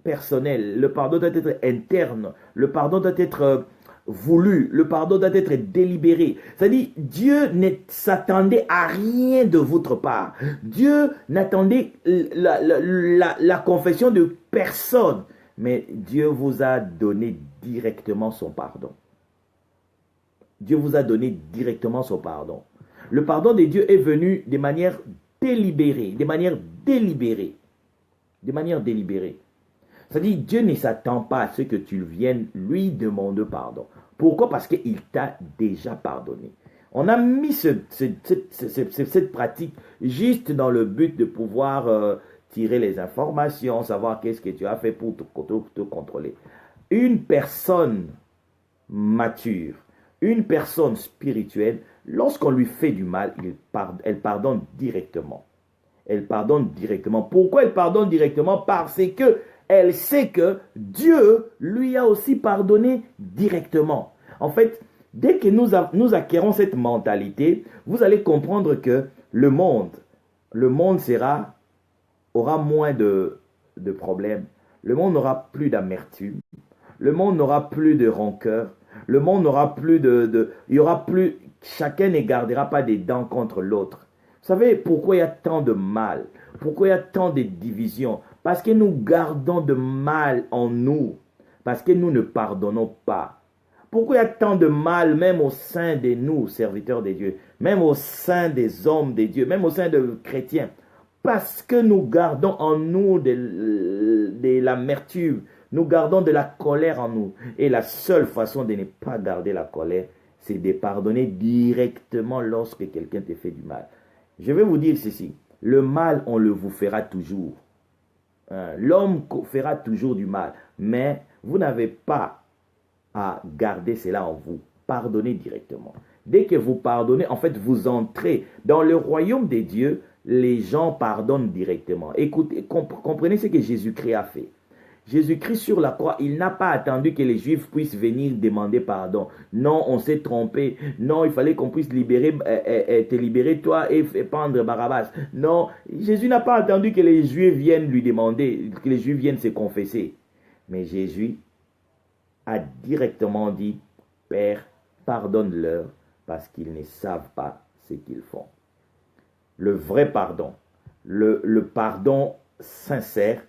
A: personnel. Le pardon doit être interne. Le pardon doit être voulu, le pardon doit être délibéré. C'est-à-dire, Dieu ne s'attendait à rien de votre part. Dieu n'attendait la confession de personne. Mais Dieu vous a donné directement son pardon. Dieu vous a donné directement son pardon. Le pardon de Dieu est venu de manière délibérée, de manière délibérée. De manière délibérée. C'est-à-dire, Dieu ne s'attend pas à ce que tu viennes lui demander pardon. Pourquoi? Parce qu'il t'a déjà pardonné. On a mis cette pratique juste dans le but de pouvoir tirer les informations, savoir qu'est-ce que tu as fait pour te contrôler. Une personne mature, une personne spirituelle, lorsqu'on lui fait du mal, elle pardonne directement. Elle pardonne directement. Pourquoi elle pardonne directement? Parce que elle sait que Dieu lui a aussi pardonné directement. En fait, dès que nous acquérons cette mentalité, vous allez comprendre que le monde aura moins de problèmes. Le monde n'aura plus d'amertume. Le monde n'aura plus de rancœur. Le monde n'aura plus il y aura plus, chacun ne gardera pas des dents contre l'autre. Vous savez pourquoi il y a tant de mal? Pourquoi il y a tant de divisions? Parce que nous gardons de mal en nous. Parce que nous ne pardonnons pas. Pourquoi il y a tant de mal même au sein de nous, serviteurs de Dieu, même au sein des hommes de Dieu, même au sein des chrétiens? Parce que nous gardons en nous de l'amertume, nous gardons de la colère en nous. Et la seule façon de ne pas garder la colère, c'est de pardonner directement lorsque quelqu'un te fait du mal. Je vais vous dire ceci, le mal, on le vous fera toujours. L'homme fera toujours du mal, mais vous n'avez pas à garder cela en vous. Pardonnez directement. Dès que vous pardonnez, en fait, vous entrez dans le royaume des dieux. Les gens pardonnent directement. Écoutez, comprenez ce que Jésus-Christ a fait. Jésus-Christ sur la croix, il n'a pas attendu que les Juifs puissent venir demander pardon. Non, on s'est trompé. Non, il fallait qu'on puisse te libérer toi et pendre Barabbas. Non, Jésus n'a pas attendu que les Juifs viennent lui demander, que les Juifs viennent se confesser. Mais Jésus a directement dit, Père, pardonne-leur parce qu'ils ne savent pas ce qu'ils font. Le vrai pardon, le pardon sincère,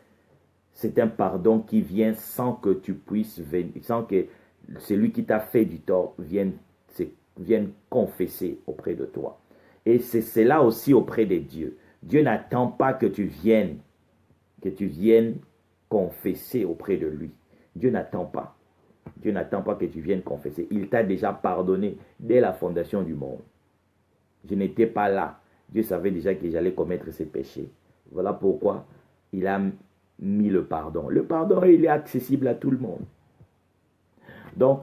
A: c'est un pardon qui vient sans que tu puisses venir, sans que celui qui t'a fait du tort vienne confesser auprès de toi. Et c'est cela aussi auprès de Dieu. Dieu n'attend pas que tu viennes confesser auprès de lui. Dieu n'attend pas. Dieu n'attend pas que tu viennes confesser. Il t'a déjà pardonné dès la fondation du monde. Je n'étais pas là. Dieu savait déjà que j'allais commettre ces péchés. Voilà pourquoi il a mis le pardon. Le pardon, il est accessible à tout le monde. Donc,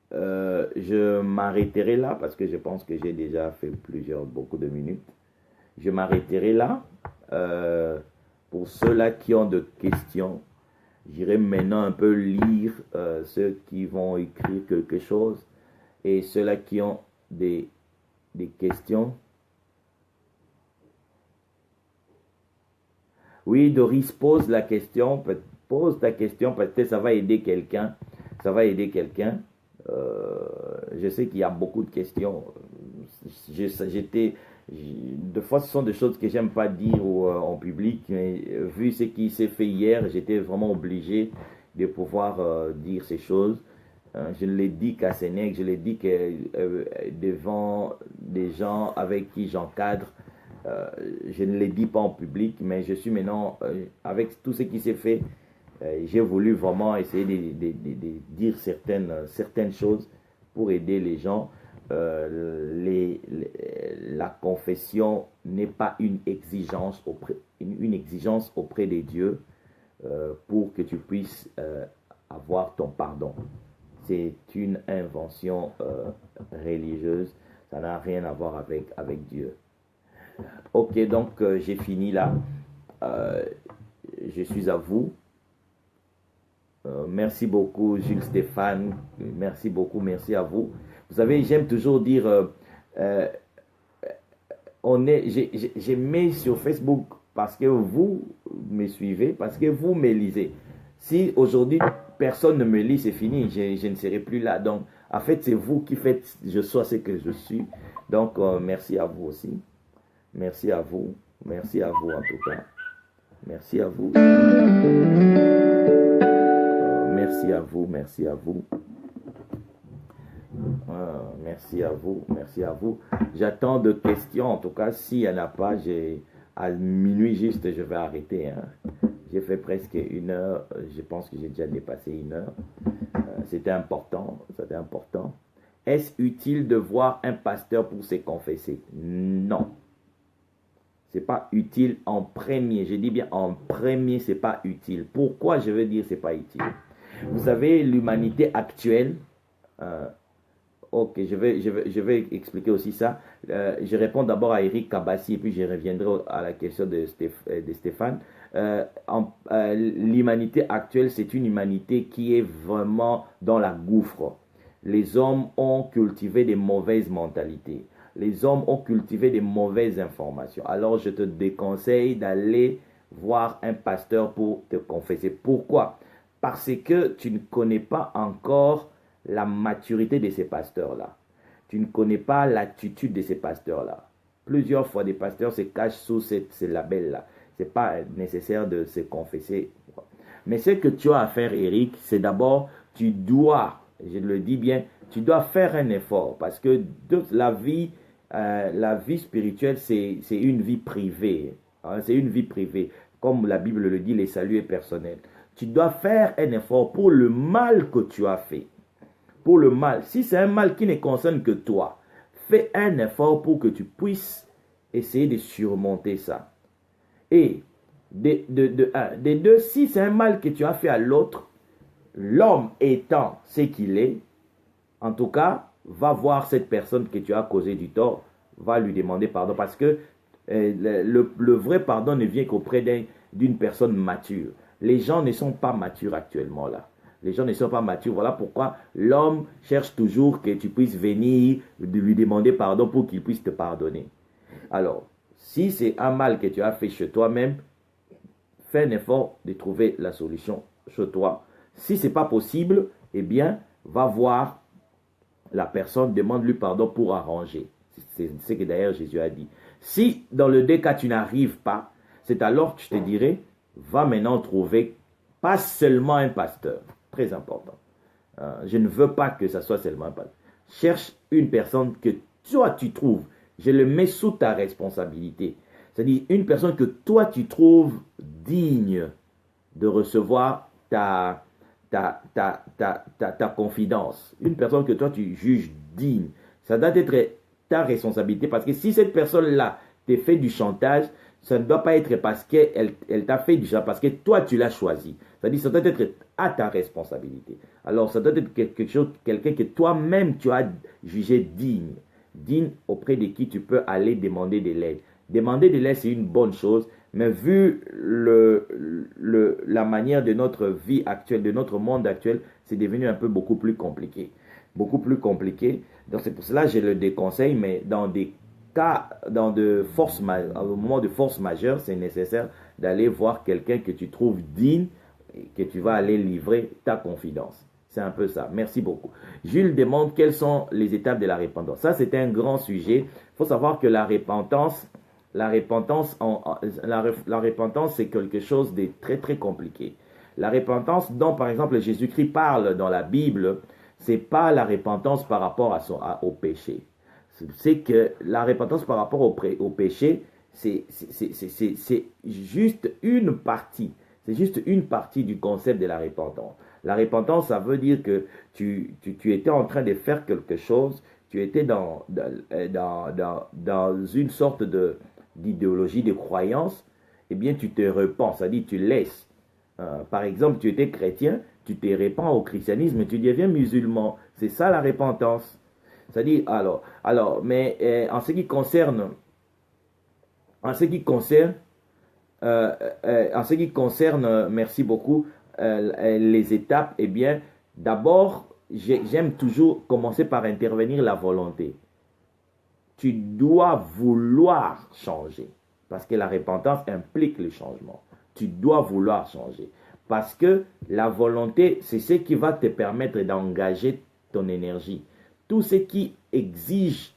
A: je m'arrêterai là parce que je pense que j'ai déjà fait beaucoup de minutes. Je m'arrêterai là. Pour ceux-là qui ont de questions, j'irai maintenant un peu lire ceux qui vont écrire quelque chose et ceux-là qui ont des questions. Oui, Doris, pose la question. Pose ta question, peut-être ça va aider quelqu'un. Ça va aider quelqu'un. Je sais qu'il y a beaucoup de questions. De fois, ce sont des choses que j'aime pas dire en public, mais vu ce qui s'est fait hier, j'étais vraiment obligé de pouvoir dire ces choses. Je ne l'ai dit qu'à Sénèque, je l'ai dit que devant des gens avec qui j'encadre. Je ne l'ai dit pas en public, mais je suis maintenant, avec tout ce qui s'est fait, j'ai voulu vraiment essayer de dire certaines choses pour aider les gens. La confession n'est pas une exigence auprès des dieux pour que tu puisses avoir ton pardon. C'est une invention religieuse, ça n'a rien à voir avec Dieu. Ok, donc j'ai fini là. Je suis à vous. Merci beaucoup, Jules Stéphane. Merci beaucoup, merci à vous. Vous savez, j'aime toujours dire, j'ai mis sur Facebook parce que vous me suivez, parce que vous me lisez. Si aujourd'hui, personne ne me lit, c'est fini, je ne serai plus là. Donc, en fait, c'est vous qui faites, je sois ce que je suis. Donc, merci à vous aussi. Merci à vous. Merci à vous en tout cas. Merci à vous. Merci à vous. Merci à vous. Merci à vous. Merci à vous. J'attends de questions. En tout cas, s'il n'y en a pas, à minuit juste, je vais arrêter. Hein. J'ai fait presque 1 heure. Je pense que j'ai déjà dépassé 1 heure. C'était important. C'était important. Est-ce utile de voir un pasteur pour se confesser? Non. C'est pas utile en premier. Je dis bien en premier, c'est pas utile. Pourquoi je veux dire c'est pas utile? Vous savez, l'humanité actuelle. Ok, je vais expliquer aussi ça. Je réponds d'abord à Eric Kabassi et puis je reviendrai à la question de Stéphane. L'humanité actuelle, c'est une humanité qui est vraiment dans la gouffre. Les hommes ont cultivé des mauvaises mentalités. Les hommes ont cultivé des mauvaises informations. Alors, je te déconseille d'aller voir un pasteur pour te confesser. Pourquoi? Parce que tu ne connais pas encore la maturité de ces pasteurs-là. Tu ne connais pas l'attitude de ces pasteurs-là. Plusieurs fois, des pasteurs se cachent sous ces labels-là. Ce n'est pas nécessaire de se confesser. Mais ce que tu as à faire, Eric, c'est d'abord, tu dois, je le dis bien, tu dois faire un effort. Parce que la vie spirituelle, c'est une vie privée. Hein, c'est une vie privée. Comme la Bible le dit, le salut est personnel. Tu dois faire un effort pour le mal que tu as fait. Pour le mal. Si c'est un mal qui ne concerne que toi, fais un effort pour que tu puisses essayer de surmonter ça. Et des deux, si c'est un mal que tu as fait à l'autre, l'homme étant ce qu'il est, en tout cas, va voir cette personne que tu as causé du tort, va lui demander pardon, parce que le vrai pardon ne vient qu'auprès d'une personne mature. Les gens ne sont pas matures actuellement là. Les gens ne sont pas matures. Voilà pourquoi l'homme cherche toujours que tu puisses venir lui demander pardon pour qu'il puisse te pardonner. Alors, si c'est un mal que tu as fait chez toi-même, fais un effort de trouver la solution chez toi. Si ce n'est pas possible, eh bien, va voir la personne, demande-lui pardon pour arranger. C'est ce que d'ailleurs Jésus a dit. Si dans le deux cas tu n'arrives pas, c'est alors que je te dirais, va maintenant trouver pas seulement un pasteur. Très important. Je ne veux pas que ça soit seulement un pasteur. Cherche une personne que toi tu trouves. Je le mets sous ta responsabilité. C'est-à-dire une personne que toi tu trouves digne de recevoir ta confidence. Une personne que toi tu juges digne. Ça doit être ta responsabilité parce que si cette personne-là te fait du chantage, ça ne doit pas être parce qu'elle t'a fait du chantage, parce que toi tu l'as choisi. C'est-à-dire ça doit être à ta responsabilité. Alors ça doit être quelqu'un que toi-même tu as jugé digne. Digne auprès de qui tu peux aller demander de l'aide. Demander de l'aide, c'est une bonne chose, mais vu la manière de notre vie actuelle, de notre monde actuel, c'est devenu un peu beaucoup plus compliqué. Beaucoup plus compliqué. Donc c'est pour cela que je le déconseille, mais dans des cas, au moment de force majeure, c'est nécessaire d'aller voir quelqu'un que tu trouves digne et que tu vas aller livrer ta confidence. C'est un peu ça. Merci beaucoup. Jules demande quelles sont les étapes de la repentance. Ça, c'est un grand sujet. Il faut savoir que la repentance, c'est quelque chose de très, très compliqué. La repentance dont, par exemple, Jésus-Christ parle dans la Bible, ce n'est pas la repentance par rapport au péché. C'est que la repentance par rapport au péché, c'est juste une partie. C'est juste une partie du concept de la repentance. La repentance, ça veut dire que tu étais en train de faire quelque chose, tu étais dans une sorte d'idéologie, de croyance, eh bien tu te repens, c'est-à-dire tu laisses. Par exemple, tu étais chrétien, tu te repens au christianisme, tu deviens musulman. C'est ça la repentance. C'est-à-dire, mais en ce qui concerne, merci beaucoup, les étapes, eh bien, d'abord, j'aime toujours commencer par intervenir la volonté. Tu dois vouloir changer, parce que la repentance implique le changement. Tu dois vouloir changer. Parce que la volonté, c'est ce qui va te permettre d'engager ton énergie. Tout ce qui exige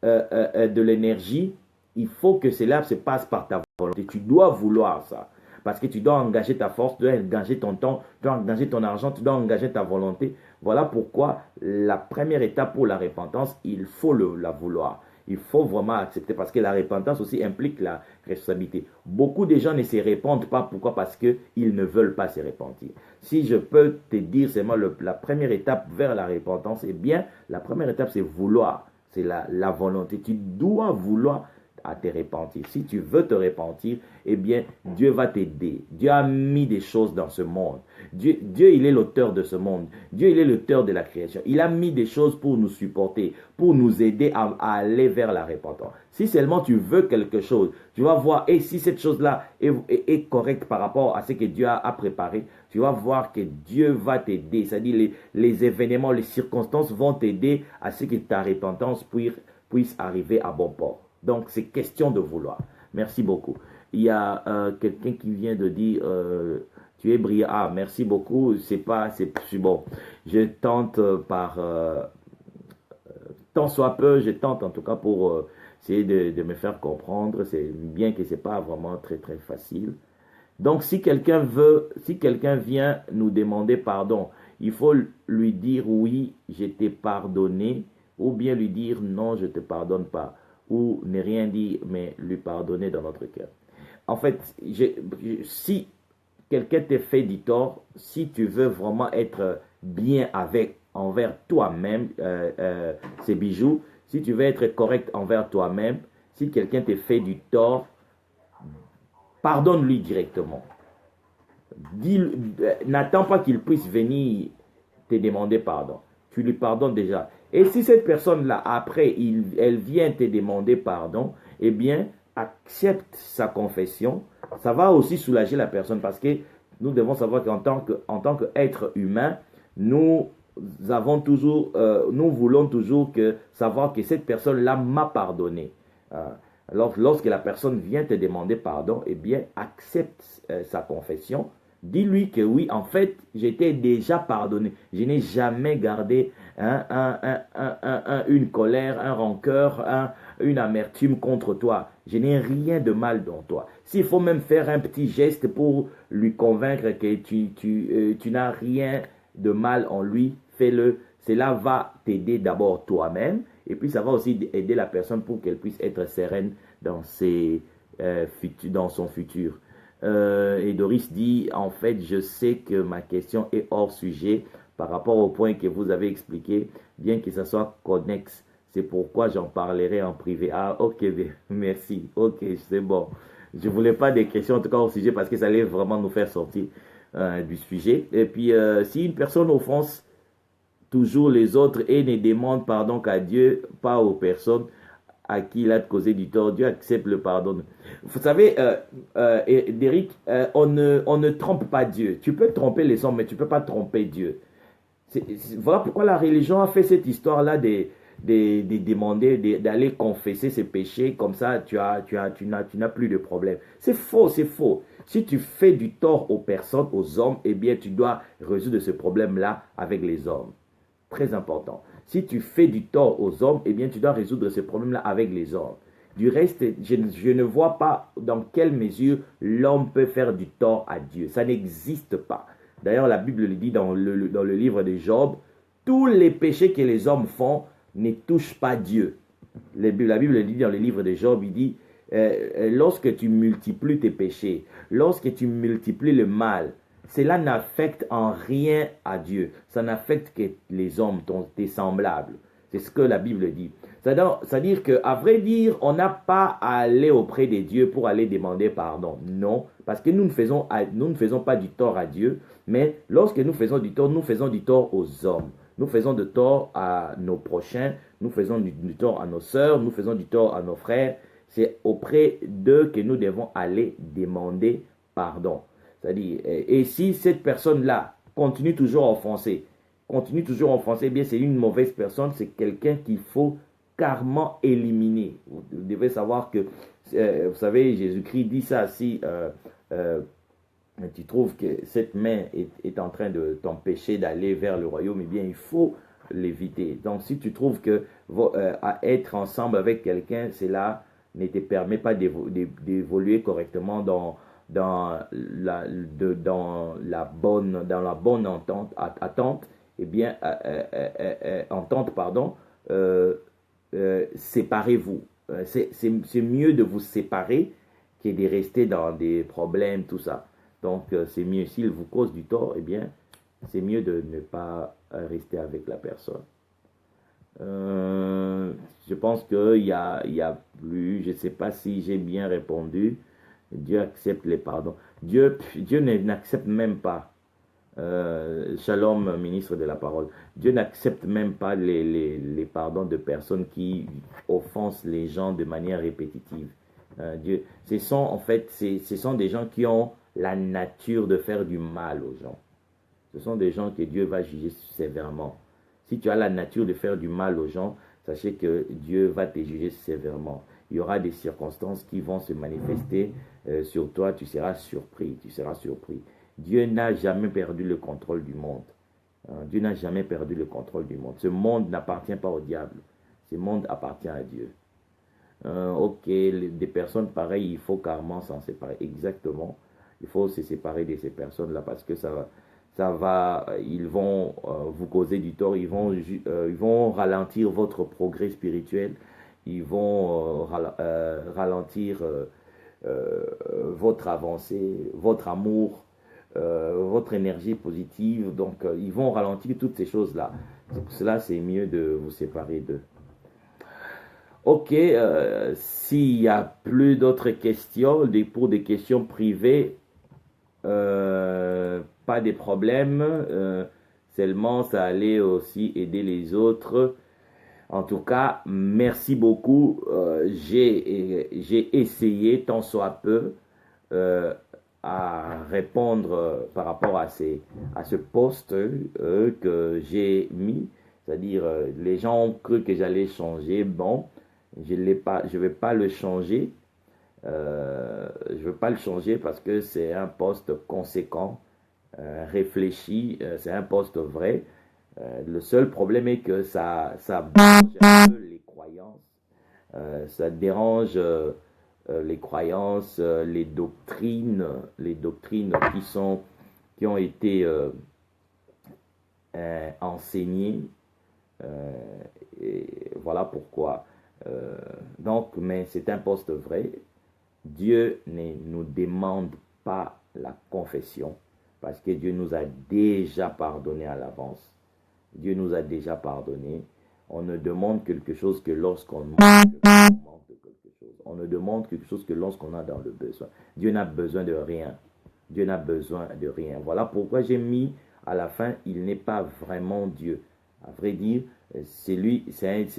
A: de l'énergie, il faut que cela se passe par ta volonté. Tu dois vouloir ça. Parce que tu dois engager ta force, tu dois engager ton temps, tu dois engager ton argent, tu dois engager ta volonté. Voilà pourquoi la première étape pour la repentance, il faut la vouloir. Il faut vraiment accepter parce que la repentance aussi implique la responsabilité. Beaucoup de gens ne se répandent pas. Pourquoi? Parce qu'ils ne veulent pas se repentir. Si je peux te dire seulement la première étape vers la repentance, eh bien, la première étape, c'est vouloir. C'est la volonté. Tu dois vouloir à te repentir. Si tu veux te repentir, eh bien, Dieu va t'aider. Dieu a mis des choses dans ce monde. Dieu, il est l'auteur de ce monde. Dieu, il est l'auteur de la création. Il a mis des choses pour nous supporter, pour nous aider à aller vers la repentance. Si seulement tu veux quelque chose, tu vas voir, et si cette chose-là est correcte par rapport à ce que Dieu a préparé, tu vas voir que Dieu va t'aider. C'est-à-dire les événements, les circonstances vont t'aider à ce que ta repentance puisse arriver à bon port. Donc, c'est question de vouloir. Merci beaucoup. Il y a quelqu'un qui vient de dire, tu es brillant. Ah, merci beaucoup. C'est bon. Je tente tant soit peu, je tente en tout cas pour essayer de me faire comprendre. C'est bien que c'est pas vraiment très, très facile. Donc, si quelqu'un vient nous demander pardon, il faut lui dire oui, je t'ai pardonné, ou bien lui dire non, je ne te pardonne pas, ou ne rien dire, mais lui pardonner dans notre cœur. En fait, si quelqu'un te fait du tort, si tu veux vraiment être bien envers toi-même, ces bijoux, si tu veux être correct envers toi-même, si quelqu'un te fait du tort, pardonne-lui directement. N'attends pas qu'il puisse venir te demander pardon. Tu lui pardonnes déjà. Et si cette personne-là, après, elle vient te demander pardon, eh bien, accepte sa confession. Ça va aussi soulager la personne parce que nous devons savoir qu'en tant qu'être humain, nous voulons toujours savoir que cette personne-là m'a pardonné. Alors, lorsque la personne vient te demander pardon, eh bien, accepte sa confession. Dis-lui que oui, en fait, j'étais déjà pardonné. Je n'ai jamais gardé une colère, un rancœur, une amertume contre toi. Je n'ai rien de mal dans toi. S'il faut même faire un petit geste pour lui convaincre que tu n'as rien de mal en lui, fais-le. Cela va t'aider d'abord toi-même et puis ça va aussi aider la personne pour qu'elle puisse être sereine dans son futur. Et Doris dit, en fait, je sais que ma question est hors sujet par rapport au point que vous avez expliqué, bien que ça soit connexe. C'est pourquoi j'en parlerai en privé. Ah, ok, merci. Ok, c'est bon. Je ne voulais pas des questions, en tout cas au sujet, parce que ça allait vraiment nous faire sortir du sujet. Et puis, si une personne offense toujours les autres et ne demande pardon qu'à Dieu, pas aux personnes à qui il a causé du tort, Dieu accepte le pardon. Vous savez, Derek, on ne trompe pas Dieu. Tu peux tromper les hommes, mais tu ne peux pas tromper Dieu. Voilà pourquoi la religion a fait cette histoire-là de demander d'aller confesser ses péchés, comme ça tu n'as plus de problème. C'est faux, c'est faux. Si tu fais du tort aux personnes, aux hommes, eh bien tu dois résoudre ce problème-là avec les hommes. Très important. Si tu fais du tort aux hommes, eh bien tu dois résoudre ce problème-là avec les hommes. Du reste, je ne vois pas dans quelle mesure l'homme peut faire du tort à Dieu. Ça n'existe pas. D'ailleurs, la Bible le dit dans le livre de Job, tous les péchés que les hommes font ne touchent pas Dieu. La Bible le dit dans le livre de Job, il dit, lorsque tu multiplies tes péchés, lorsque tu multiplies le mal, cela n'affecte en rien à Dieu. Ça n'affecte que les hommes, tes semblables. C'est ce que la Bible dit. C'est-à-dire qu'à vrai dire, on n'a pas à aller auprès de Dieu pour aller demander pardon. Non, parce que nous ne faisons pas du tort à Dieu, mais lorsque nous faisons du tort aux hommes. Nous faisons du tort à nos prochains, nous faisons du tort à nos sœurs, nous faisons du tort à nos frères. C'est auprès d'eux que nous devons aller demander pardon. C'est-à-dire, et si cette personne-là continue toujours à offenser, eh bien c'est une mauvaise personne, c'est quelqu'un qu'il faut carrément éliminer. Vous devez savoir que, vous savez, Jésus-Christ dit ça si tu trouves que cette main est en train de t'empêcher d'aller vers le royaume, eh bien, il faut l'éviter. Donc, si tu trouves que à être ensemble avec quelqu'un, cela ne te permet pas d'évoluer correctement dans la bonne attente, eh bien, entente, pardon, euh, séparez-vous. C'est mieux de vous séparer que de rester dans des problèmes, tout ça. Donc, c'est mieux, s'il vous cause du tort, eh bien, c'est mieux de ne pas rester avec la personne. Euh, je pense qu'il y a plus, je ne sais pas si j'ai bien répondu. Dieu accepte les pardons. Dieu n'accepte même pas. Shalom, ministre de la parole. Dieu n'accepte même pas les pardons de personnes qui offensent les gens de manière répétitive. Dieu, en fait, ce sont des gens qui ont la nature de faire du mal aux gens. Ce sont des gens que Dieu va juger sévèrement. Si tu as la nature de faire du mal aux gens, sachez que Dieu va te juger sévèrement. Il y aura des circonstances qui vont se manifester sur toi, tu seras surpris, tu seras surpris. Dieu n'a jamais perdu le contrôle du monde. Dieu n'a jamais perdu le contrôle du monde. Ce monde n'appartient pas au diable. Ce monde appartient à Dieu. Ok, des personnes pareilles, il faut carrément s'en séparer. Exactement. Il faut se séparer de ces personnes-là parce que ils vont vous causer du tort, ils vont ralentir votre progrès spirituel, ils vont ralentir votre avancée, votre amour, votre énergie positive. Donc, ils vont ralentir toutes ces choses-là. C'est pour cela, c'est mieux de vous séparer d'eux. Ok, s'il n'y a plus d'autres questions, pour des questions privées, pas de problème. Seulement, ça allait aussi aider les autres. En tout cas, merci beaucoup. J'ai essayé, tant soit peu, euh, à répondre par rapport à ce post que j'ai mis. C'est-à-dire, les gens ont cru que j'allais changer. Bon, je ne vais pas le changer. Je ne veux pas le changer parce que c'est un poste conséquent, réfléchi, c'est un poste vrai. Le seul problème est que ça bouge un peu les croyances, ça dérange les croyances, les doctrines qui ont été enseignées. Et voilà pourquoi. Donc, mais c'est un poste vrai. Dieu ne nous demande pas la confession parce que Dieu nous a déjà pardonné à l'avance. Dieu nous a déjà pardonné. On ne demande quelque chose que lorsqu'on manque de quelque chose. On ne demande quelque chose que lorsqu'on a dans le besoin. Dieu n'a besoin de rien. Dieu n'a besoin de rien. Voilà pourquoi j'ai mis à la fin, il n'est pas vraiment Dieu. À vrai dire, c'est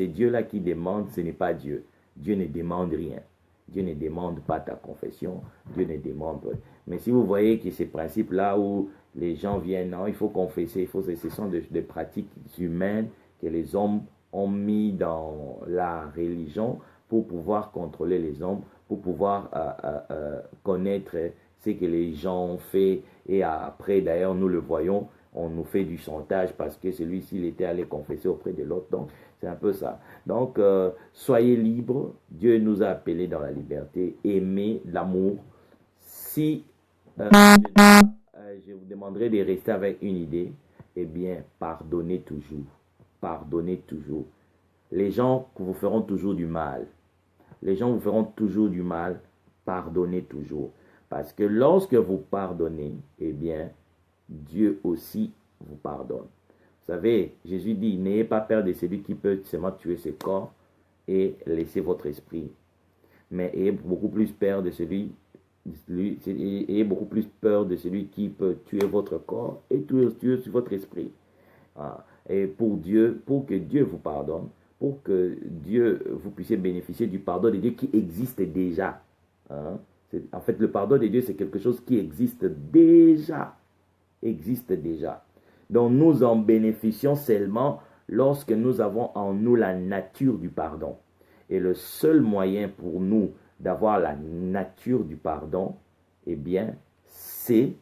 A: Dieu là qui demande, ce n'est pas Dieu. Dieu ne demande rien. Dieu ne demande pas ta confession, Dieu ne demande pas. Mais si vous voyez que ces principes-là où les gens viennent, non, il faut confesser, ce sont des pratiques humaines que les hommes ont mis dans la religion pour pouvoir contrôler les hommes, pour pouvoir connaître ce que les gens ont fait. Et après, d'ailleurs, nous le voyons, on nous fait du chantage parce que celui-ci, il était allé confesser auprès de l'autre. Donc, c'est un peu ça. Donc, soyez libres. Dieu nous a appelés dans la liberté. Aimez l'amour. Si je vous demanderai de rester avec une idée, eh bien, pardonnez toujours. Pardonnez toujours. Les gens vous feront toujours du mal. Les gens vous feront toujours du mal. Pardonnez toujours. Parce que lorsque vous pardonnez, eh bien, Dieu aussi vous pardonne. Vous savez, Jésus dit, n'ayez pas peur de celui qui peut seulement tuer ce corps et laisser votre esprit. Mais ayez beaucoup plus peur de ayez beaucoup plus peur de celui qui peut tuer votre corps et tuer votre esprit. Et pour que Dieu vous pardonne, pour que vous puissiez bénéficier du pardon de Dieu qui existe déjà. En fait, le pardon de Dieu, c'est quelque chose qui existe déjà. Donc nous en bénéficions seulement lorsque nous avons en nous la nature du pardon. Et le seul moyen pour nous d'avoir la nature du pardon, eh bien, c'est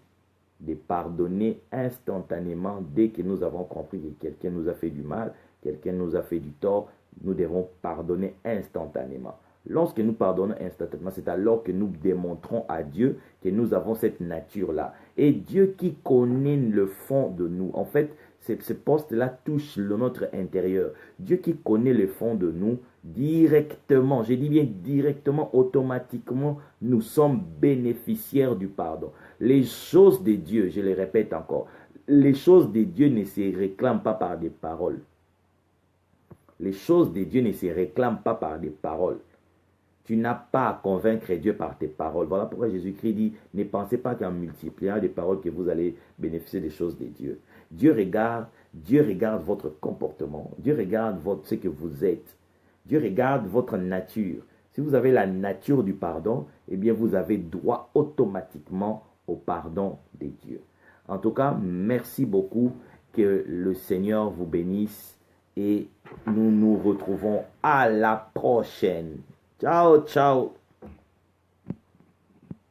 A: de pardonner instantanément dès que nous avons compris que quelqu'un nous a fait du mal, quelqu'un nous a fait du tort. Nous devons pardonner instantanément. Lorsque nous pardonnons instantanément, c'est alors que nous démontrons à Dieu que nous avons cette nature-là. Et Dieu qui connaît le fond de nous, en fait, ce poste-là touche notre intérieur. Dieu qui connaît le fond de nous, directement, je dis bien directement, automatiquement, nous sommes bénéficiaires du pardon. Les choses de Dieu, je le répète encore, les choses de Dieu ne se réclament pas par des paroles. Les choses de Dieu ne se réclament pas par des paroles. Tu n'as pas à convaincre Dieu par tes paroles. Voilà pourquoi Jésus-Christ dit, ne pensez pas qu'en multipliant des paroles que vous allez bénéficier des choses de Dieu. Dieu regarde votre comportement. Dieu regarde ce que vous êtes. Dieu regarde votre nature. Si vous avez la nature du pardon, eh bien vous avez droit automatiquement au pardon de Dieu. En tout cas, merci beaucoup. Que le Seigneur vous bénisse. Et nous nous retrouvons à la prochaine. Ciao, ciao.